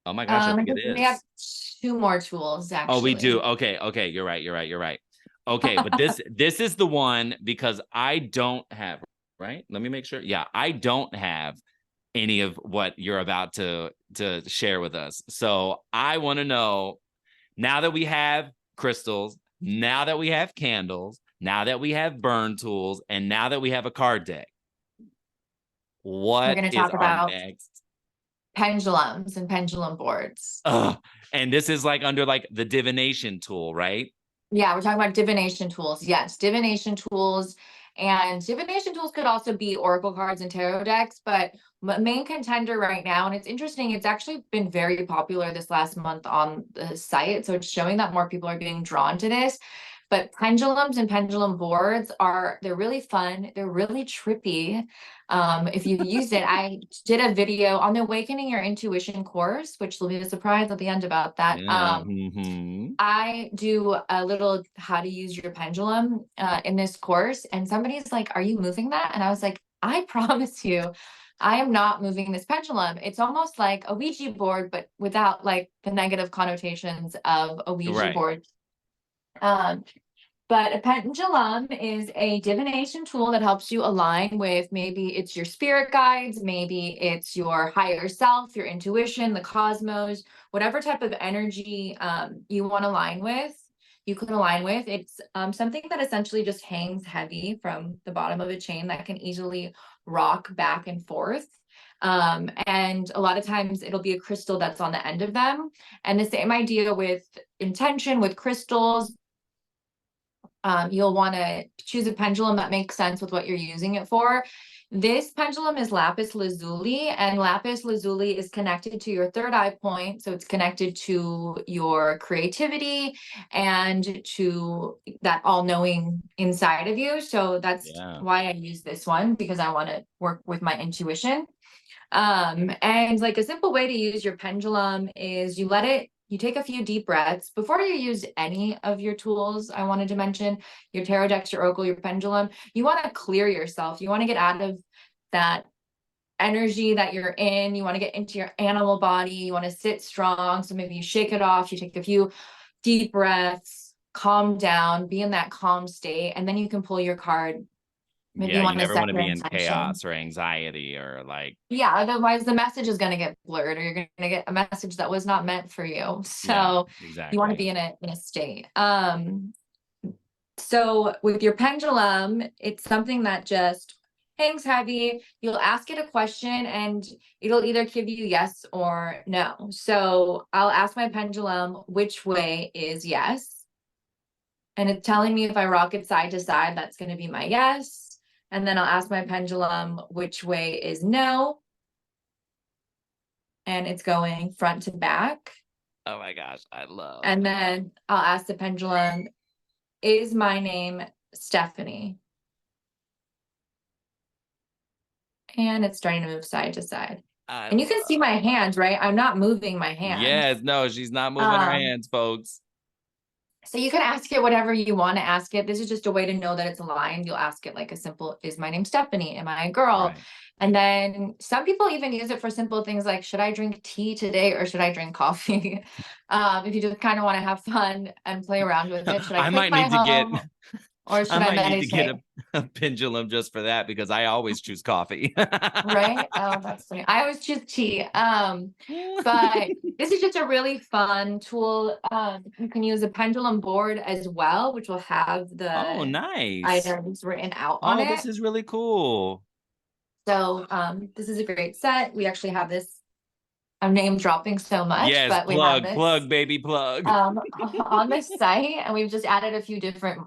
Oh my gosh, I think it We have is. 2 more tools Oh, we do. actually. Okay. You're right. Okay, but this is the one because I don't have right? Let me make sure. Yeah, I don't have any of what you're about to share with us. So I want to know, now that we have crystals, now that we have candles, now that we have burn tools, and now that we have a card deck, We're what going to is talk our about next? pendulums and pendulum boards. And this is like under like the divination tool, right? Yeah, we're talking about divination tools. Yes, divination tools. And divination tools could also be oracle cards and tarot decks, but main contender right now, and it's interesting, it's actually been very popular this last month on the site. So it's showing that more people are being drawn to this. But pendulums and pendulum boards they're really fun. They're really trippy. If you use it, I did a video on the Awakening Your Intuition course, which will be a surprise at the end about that. Yeah. I do a little how to use your pendulum in this course, and somebody's like, "Are you moving that?" And I was like, "I promise you, I am not moving this pendulum. It's almost like a Ouija board, but without like the negative connotations of a Ouija Right. board." Um, but a pendulum is a divination tool that helps you align with, maybe it's your spirit guides, maybe it's your higher self, your intuition, the cosmos, whatever type of energy you want to align with, you can align with. It's something that essentially just hangs heavy from the bottom of a chain that can easily rock back and forth. And a lot of times it'll be a crystal that's on the end of them. And the same idea with intention, with crystals. You'll want to choose a pendulum that makes sense with what you're using it for. This pendulum is lapis lazuli, and lapis lazuli is connected to your third eye point. So it's connected to your creativity and to that all-knowing inside of you. So that's why I use this one, because I want to work with my intuition. And like a simple way to use your pendulum is you take a few deep breaths before you use any of your tools. I wanted to mention your tarot decks, your oracle, your pendulum. You want to clear yourself. You want to get out of that energy that you're in. You want to get into your animal body. You want to sit strong. So maybe you shake it off. You take a few deep breaths, calm down, be in that calm state, and then you can pull your card. Maybe you You never want to be in intention. chaos or anxiety or like. Yeah, otherwise the message is going to get blurred, or you're going to get a message that was not meant for you. So exactly. you want to be in a state. So with your pendulum, it's something that just hangs heavy. You'll ask it a question and it'll either give you yes or no. So I'll ask my pendulum, which way is yes? And it's telling me if I rock it side to side, that's going to be my yes. And then I'll ask my pendulum, which way is no? And it's going front to back. Oh my gosh, I love. And then I'll ask the pendulum, is my name Stephanie? And it's starting to move side to side. And you can see my hands, right? I'm not moving my hands. Yes, no, she's not moving her hands, folks. So you can ask it whatever you want to ask it. This is just a way to know that it's aligned. You'll ask it like a simple, is my name Stephanie? Am I a girl? Right. And then some people even use it for simple things like, should I drink tea today or should I drink coffee? If you just kind of want to have fun and play around with it. Should I might need to get or should I might need to get a pendulum just for that, because I always choose coffee. Right? Oh, that's funny. I always choose tea. But this is just a really fun tool. You can use a pendulum board as well, which will have the nice items written out on it. Oh, this is really cool. So this is a great set. We actually have this. I'm name dropping so much, yes, but we plug, have this, plug, baby, plug. On the site, and we've just added a few different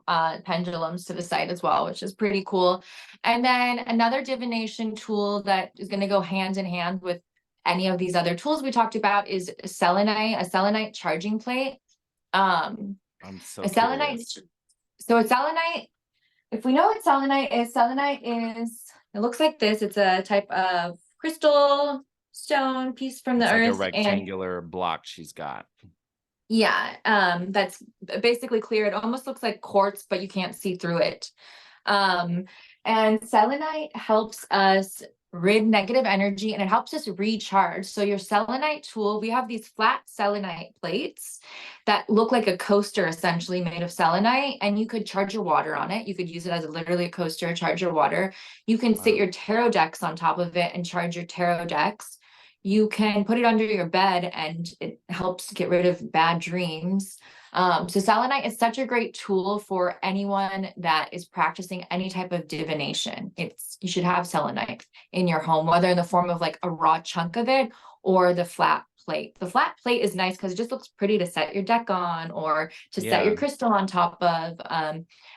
pendulums to the site as well, which is pretty cool. And then another divination tool that is going to go hand in hand with any of these other tools we talked about is a selenite charging plate. I'm so curious. So a selenite, if we know what selenite is, it looks like this. It's a type of crystal stone piece from the earth. Like a rectangular block she's got. Yeah, that's basically clear. It almost looks like quartz, but you can't see through it. And selenite helps us rid negative energy, and it helps us recharge. So your selenite tool, we have these flat selenite plates that look like a coaster, essentially made of selenite, and you could charge your water on it. You could use it as literally a coaster, charge your water. You can sit your tarot decks on top of it and charge your tarot decks. You can put it under your bed and it helps get rid of bad dreams. So selenite is such a great tool for anyone that is practicing any type of divination. You should have selenite in your home, whether in the form of like a raw chunk of it or the flat plate. The flat plate is nice because it just looks pretty to set your deck on or to set your crystal on top of,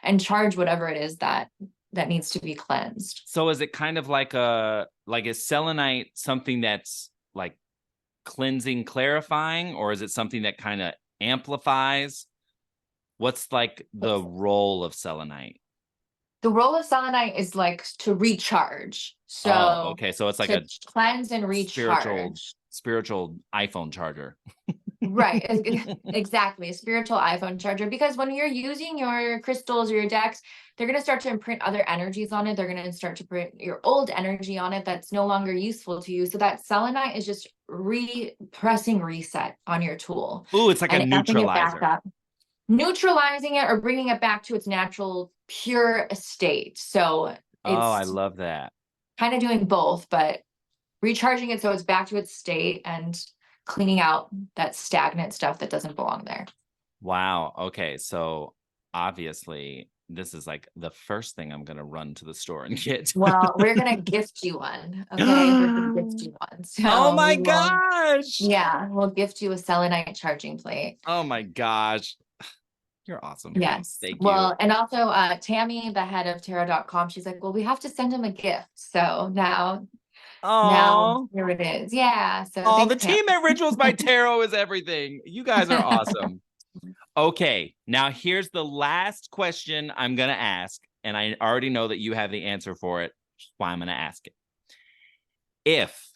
and charge whatever it is that needs to be cleansed. So is it kind of like is selenite something that's like cleansing, clarifying, or is it something that kind of amplifies? What's like the role of selenite? The role of selenite is like to recharge. So okay, so it's like a cleanse and recharge. Spiritual iPhone charger. Right, exactly, a spiritual iPhone charger, because when you're using your crystals or your decks, they're going to start to imprint other energies on it. They're going to start to print your old energy on it that's no longer useful to you. So that selenite is just pressing reset on your tool. Ooh, it's like a neutralizer. Neutralizing it or bringing it back to its natural pure state. So I love that. Kind of doing both, but recharging it so it's back to its state and cleaning out that stagnant stuff that doesn't belong there. Wow. Okay. So obviously this is like the first thing I'm going to run to the store and get. Well, we're going to gift you one. Okay. We're going to gift you one. So oh my gosh. Yeah. We'll gift you a selenite charging plate. Oh my gosh. You're awesome. Yes. Thank well, you. And also Tammy, the head of tarot.com, she's like, well, we have to send him a gift. So now here it is. Yeah. So the team at Rituals by Tarot is everything. You guys are awesome. Okay. Now here's the last question I'm going to ask. And I already know that you have the answer for it. That's why I'm going to ask it. If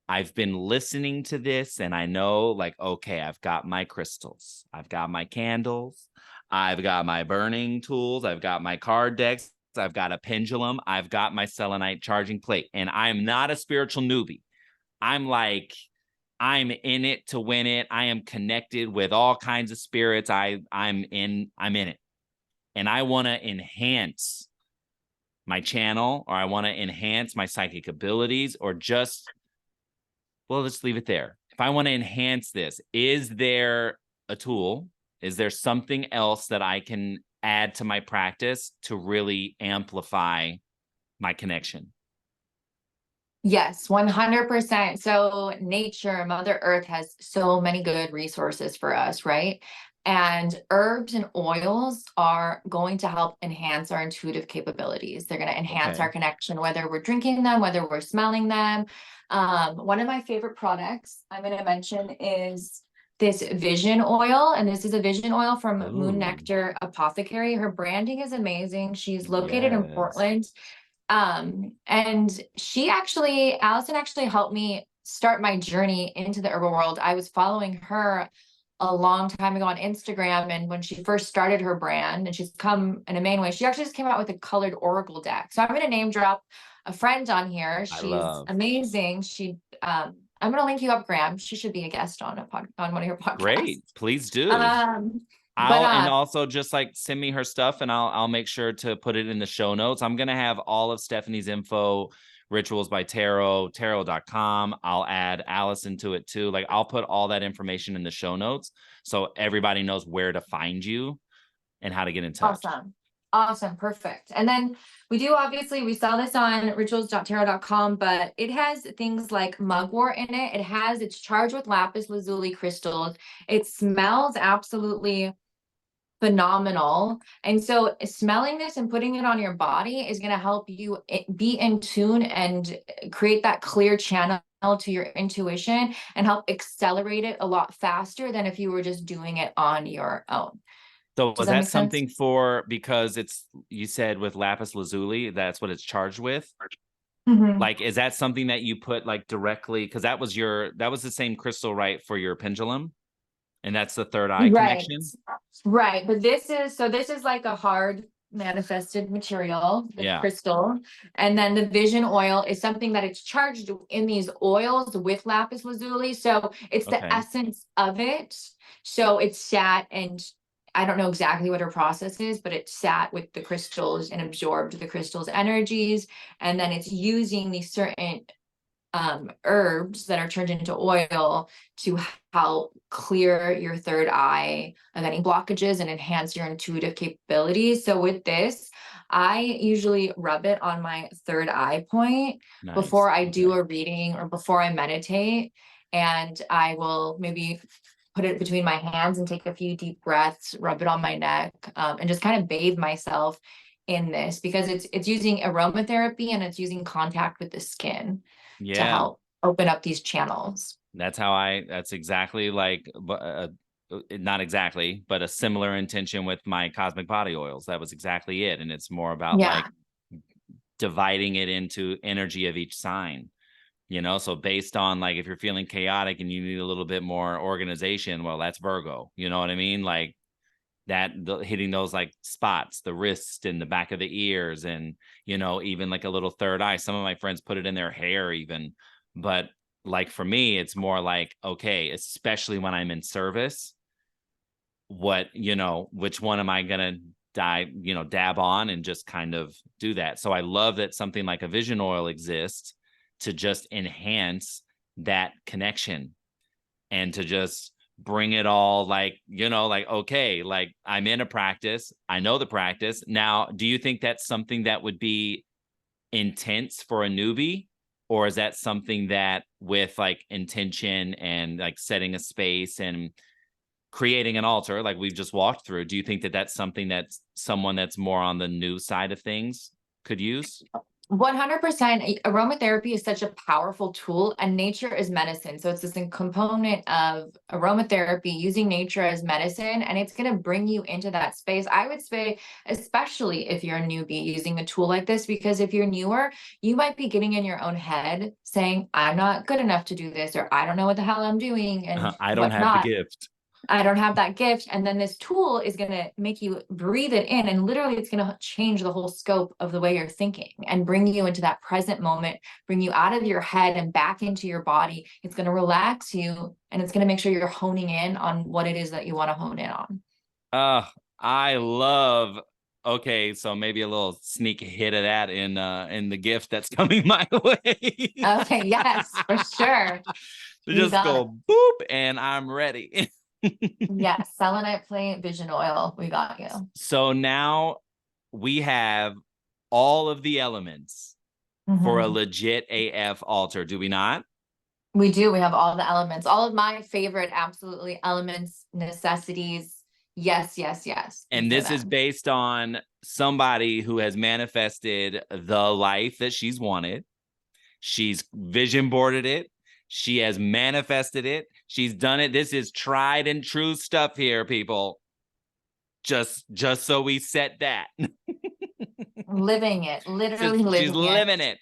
I've been listening to this and I know, like, okay, I've got my crystals, I've got my candles, I've got my burning tools, I've got my card decks, I've got a pendulum, I've got my selenite charging plate, and I'm not a spiritual newbie. I'm in it to win it. I am connected with all kinds of spirits. I'm in it. And I want to enhance my channel, or I want to enhance my psychic abilities, or just, well, let's leave it there. If I want to enhance this, is there a tool? Is there something else that I can add to my practice to really amplify my connection? Yes, 100%. So nature, Mother Earth has so many good resources for us, right? And herbs and oils are going to help enhance our intuitive capabilities. They're going to enhance our connection, whether we're drinking them, whether we're smelling them. One of my favorite products I'm going to mention is this vision oil. And this is a vision oil from Moon Nectar Apothecary. Her branding is amazing. She's located in Portland. And Allison actually helped me start my journey into the herbal world. I was following her a long time ago on Instagram. And when she first started her brand, and she's come in a main way, she actually just came out with a colored oracle deck. So I'm going to name drop a friend on here. She's amazing. I'm going to link you up, Graham. She should be a guest on on one of your podcasts. Great. Please do. and also just like send me her stuff and I'll make sure to put it in the show notes. I'm going to have all of Stephanie's info, Rituals by Tarot, tarot.com. I'll add Allison to it too. Like I'll put all that information in the show notes so everybody knows where to find you and how to get in touch. Awesome. Perfect. And then we sell this on rituals.tarot.com, but it has things like mugwort in it. It's charged with lapis lazuli crystals. It smells absolutely phenomenal. And so smelling this and putting it on your body is going to help you be in tune and create that clear channel to your intuition and help accelerate it a lot faster than if you were just doing it on your own. So was that something because you said with lapis lazuli, that's what it's charged with? Mm-hmm. Like, is that something that you put like directly? Because that was the same crystal, right, for your pendulum? And that's the third eye connection? Right. But this is like a hard manifested material, the Yeah. crystal. And then the vision oil is something that it's charged in these oils with lapis lazuli. So it's the Okay. essence of it. So it's sat, and I don't know exactly what her process is, but it sat with the crystals and absorbed the crystals' energies. And then it's using these certain herbs that are turned into oil to help clear your third eye of any blockages and enhance your intuitive capabilities. So with this, I usually rub it on my third eye point Nice. before I do Okay. a reading or before I meditate. And I will maybe put it between my hands and take a few deep breaths, rub it on my neck, and just kind of bathe myself in this, because it's using aromatherapy and it's using contact with the skin to Yeah. help open up these channels. That's exactly like, not exactly, but a similar intention with my cosmic body oils. That was exactly it. And it's more about Yeah. like dividing it into energy of each sign, so based on like, if you're feeling chaotic and you need a little bit more organization, well, that's Virgo, you know what I mean? Like that, hitting those like spots, the wrist and the back of the ears, and even like a little third eye. Some of my friends put it in their hair even, but like for me, it's more like, okay, especially when I'm in service, which one am I gonna dab on and just kind of do that. So I love that something like a vision oil exists to just enhance that connection and to just bring it all, like, like, okay, like I'm in a practice, I know the practice. Now, do you think that's something that would be intense for a newbie? Or is that something that, with like intention and like setting a space and creating an altar like we've just walked through, do you think that that's something that someone that's more on the new side of things could use? 100%. Aromatherapy is such a powerful tool, and nature is medicine. So it's this component of aromatherapy, using nature as medicine, and it's going to bring you into that space. I would say, especially if you're a newbie using a tool like this, because if you're newer, you might be getting in your own head saying, I'm not good enough to do this, or I don't know what the hell I'm doing and I don't have the whatnot. gift. I don't have that gift. And then this tool is going to make you breathe it in. And literally, it's going to change the whole scope of the way you're thinking and bring you into that present moment, bring you out of your head and back into your body. It's going to relax you, and it's going to make sure you're honing in on what it is that you want to hone in on. I love. Okay, so maybe a little sneak hit of that in the gift that's coming my way. Okay. Yes, for sure. To You just got it. go boop and I'm ready. Yes. Selenite Plant Vision Oil. We got you. So now we have all of the elements for a Mhm. legit AF altar, do we not? We do. We have all the elements, all of my favorite, absolutely elements, necessities. Yes, yes, yes. And For this is them. based on somebody who has manifested the life that she's wanted. She's vision boarded it. She has manifested it. She's done it. This is tried and true stuff here, people. Just so we set that. Living it, literally She's living it. living it.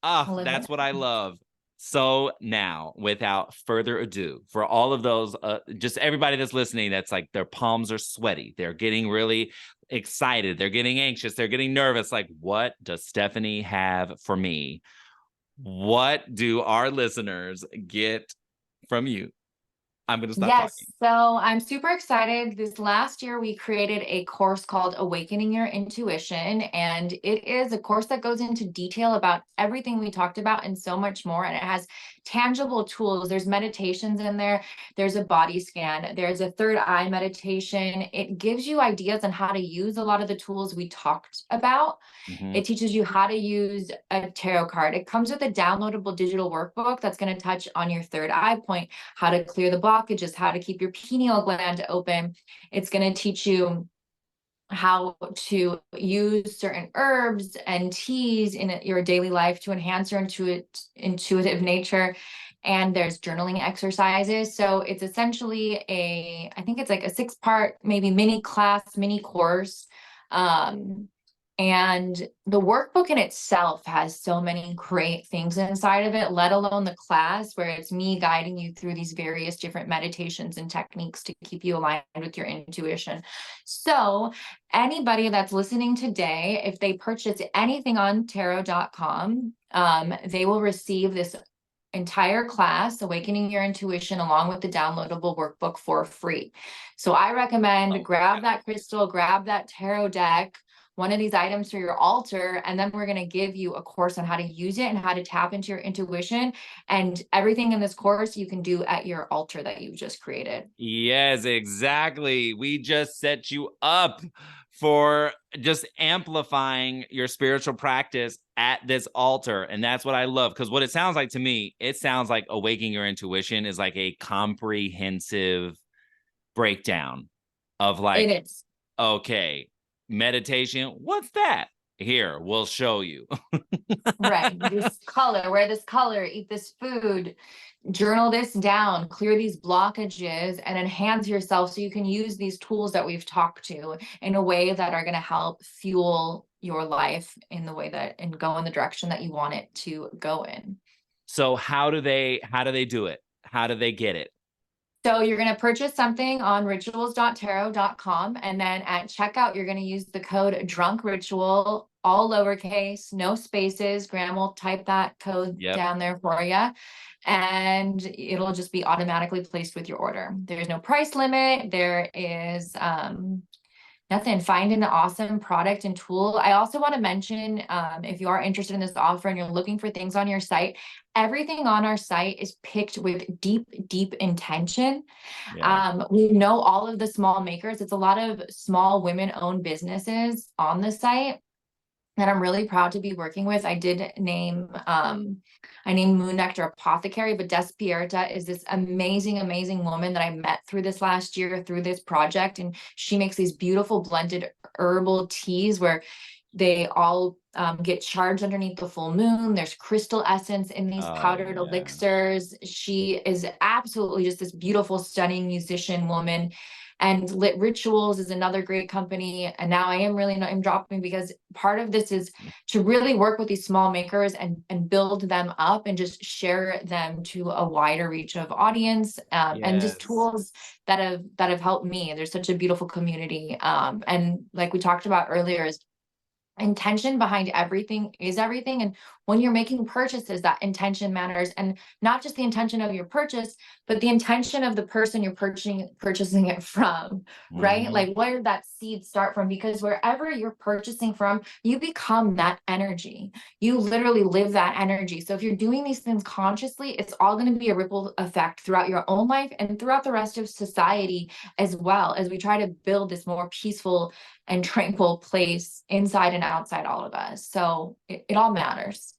Ah, Living that's what it. I love. So now, without further ado, for all of those, just everybody that's listening, that's like their palms are sweaty, they're getting really excited, they're getting anxious, they're getting nervous. Like, what does Stephanie have for me? What do our listeners get from you? I'm going to stop Yes, talking. so I'm super excited. This last year, we created a course called Awakening Your Intuition, and it is a course that goes into detail about everything we talked about and so much more. And it has tangible tools. There's meditations in there, there's a body scan, there's a third eye meditation. It gives you ideas on how to use a lot of the tools we talked about. Mm-hmm. It teaches you how to use a tarot card. It comes with a downloadable digital workbook that's going to touch on your third eye point, how to clear the blockages, how to keep your pineal gland open. It's going to teach you how to use certain herbs and teas in your daily life to enhance your intuitive nature. And there's journaling exercises. So it's essentially I think it's like a 6-part, maybe mini class, mini course. Um, And the workbook in itself has so many great things inside of it, let alone the class where it's me guiding you through these various different meditations and techniques to keep you aligned with your intuition. So anybody that's listening today, if they purchase anything on tarot.com, they will receive this entire class, Awakening Your Intuition, along with the downloadable workbook for free. So I recommend grab that crystal, grab that tarot deck, one of these items for your altar, and then we're going to give you a course on how to use it and how to tap into your intuition. And everything in this course you can do at your altar that you've just created. Yes, exactly. We just set you up for just amplifying your spiritual practice at this altar. And that's what I love. Because what it sounds like to me, it sounds like Awakening Your Intuition is like a comprehensive breakdown of like, It is. okay, meditation, what's that? Here, we'll show you. Right. This color, wear this color, eat this food, journal this down, clear these blockages, and enhance yourself so you can use these tools that we've talked to in a way that are going to help fuel your life in the way that and go in the direction that you want it to go in. So how do they do it? How do they get it? So you're going to purchase something on rituals.tarot.com, and then at checkout, you're going to use the code DRUNKRITUAL, all lowercase, no spaces. Graham will type that code down there for you, and it'll just be automatically placed with your order. There's no price limit. There is nothing. Find an awesome product and tool. I also want to mention, if you are interested in this offer and you're looking for things on your site, everything on our site is picked with deep, deep intention. We know all of the small makers. It's a lot of small women-owned businesses on the site that I'm really proud to be working with. I did name, I named Moon Nectar Apothecary, but Despierta is this amazing, amazing woman that I met through this last year through this project. And she makes these beautiful blended herbal teas where they all get charged underneath the full moon. There's crystal essence in these powdered elixirs. She is absolutely just this beautiful, stunning musician woman. And Lit Rituals is another great company. And now I am really name dropping because part of this is to really work with these small makers and build them up and just share them to a wider reach of audience, and just tools that have helped me. There's such a beautiful community. And like we talked about earlier, is intention behind everything is everything. And when you're making purchases, that intention matters, and not just the intention of your purchase, but the intention of the person you're purchasing it from, right? Like, where did that seed start from? Because wherever you're purchasing from, you become that energy. You literally live that energy. So if you're doing these things consciously, it's all going to be a ripple effect throughout your own life and throughout the rest of society, as well as we try to build this more peaceful and tranquil place inside and outside all of us. So it all matters.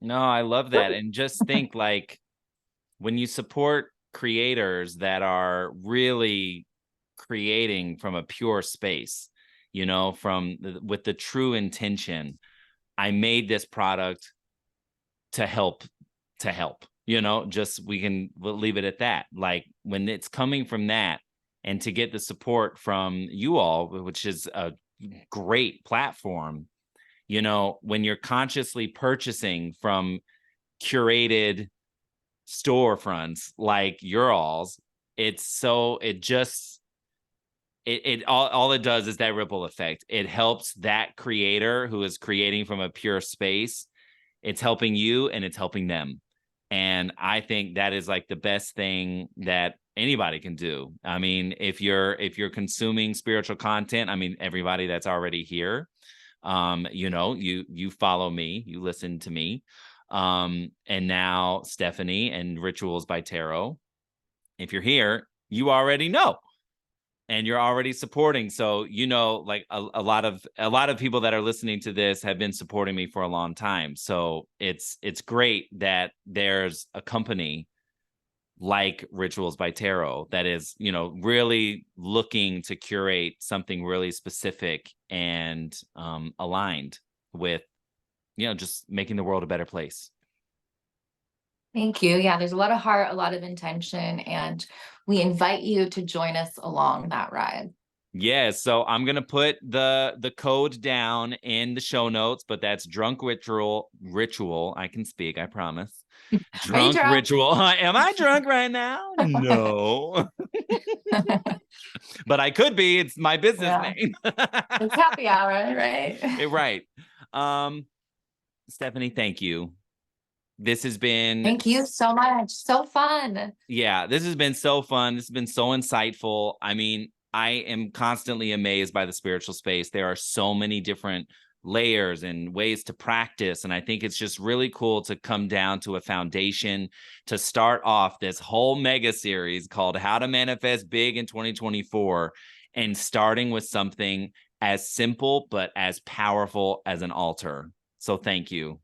No, I love that. And just think, like, when you support creators that are really creating from a pure space, you know, with the true intention, I made this product to help, you know, just we'll leave it at that. Like, when it's coming from that, and to get the support from you all, which is a great platform, you know, when you're consciously purchasing from curated storefronts like your all's, all it does is that ripple effect. It helps that creator who is creating from a pure space. It's helping you and it's helping them. And I think that is like the best thing that anybody can do. I mean, if you're consuming spiritual content, I mean, everybody that's already here, you know, you follow me, you listen to me. And now Stephanie and Rituals by Tarot. If you're here, you already know. And you're already supporting. So, you know, like a lot of people that are listening to this have been supporting me for a long time. So it's great that there's a company like Rituals by Tarot that is, you know, really looking to curate something really specific and aligned with, you know, just making the world a better place. Thank you. Yeah, there's a lot of heart, a lot of intention, and we invite you to join us along that ride. Yeah, so I'm gonna put the code down in the show notes, but that's drunk ritual. I can speak, I promise. Are you Drunk drunk? ritual. Am I drunk right now? No. But I could be. It's my business Yeah, name. it's happy hour, right? Right. Um, Stephanie, thank you. This has been, Thank you so much. So fun. yeah, this has been so fun. This has been so insightful. I mean, I am constantly amazed by the spiritual space. There are so many different layers and ways to practice. And I think it's just really cool to come down to a foundation to start off this whole mega series called How to Manifest Big in 2024, and starting with something as simple but as powerful as an altar. So thank you.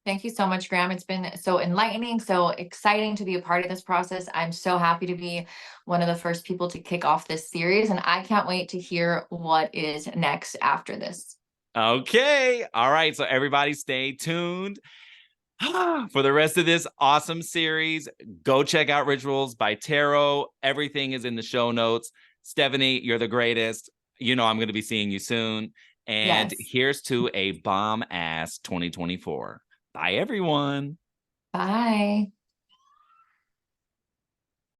Thank you so much, Graham. It's been so enlightening, so exciting to be a part of this process. I'm so happy to be one of the first people to kick off this series, and I can't wait to hear what is next after this. Okay. All right. So everybody stay tuned for the rest of this awesome series. Go check out Rituals by Tarot. Everything is in the show notes. Stephanie, you're the greatest. You know I'm going to be seeing you soon. And Yes. here's to a bomb ass 2024. Bye, everyone. Bye.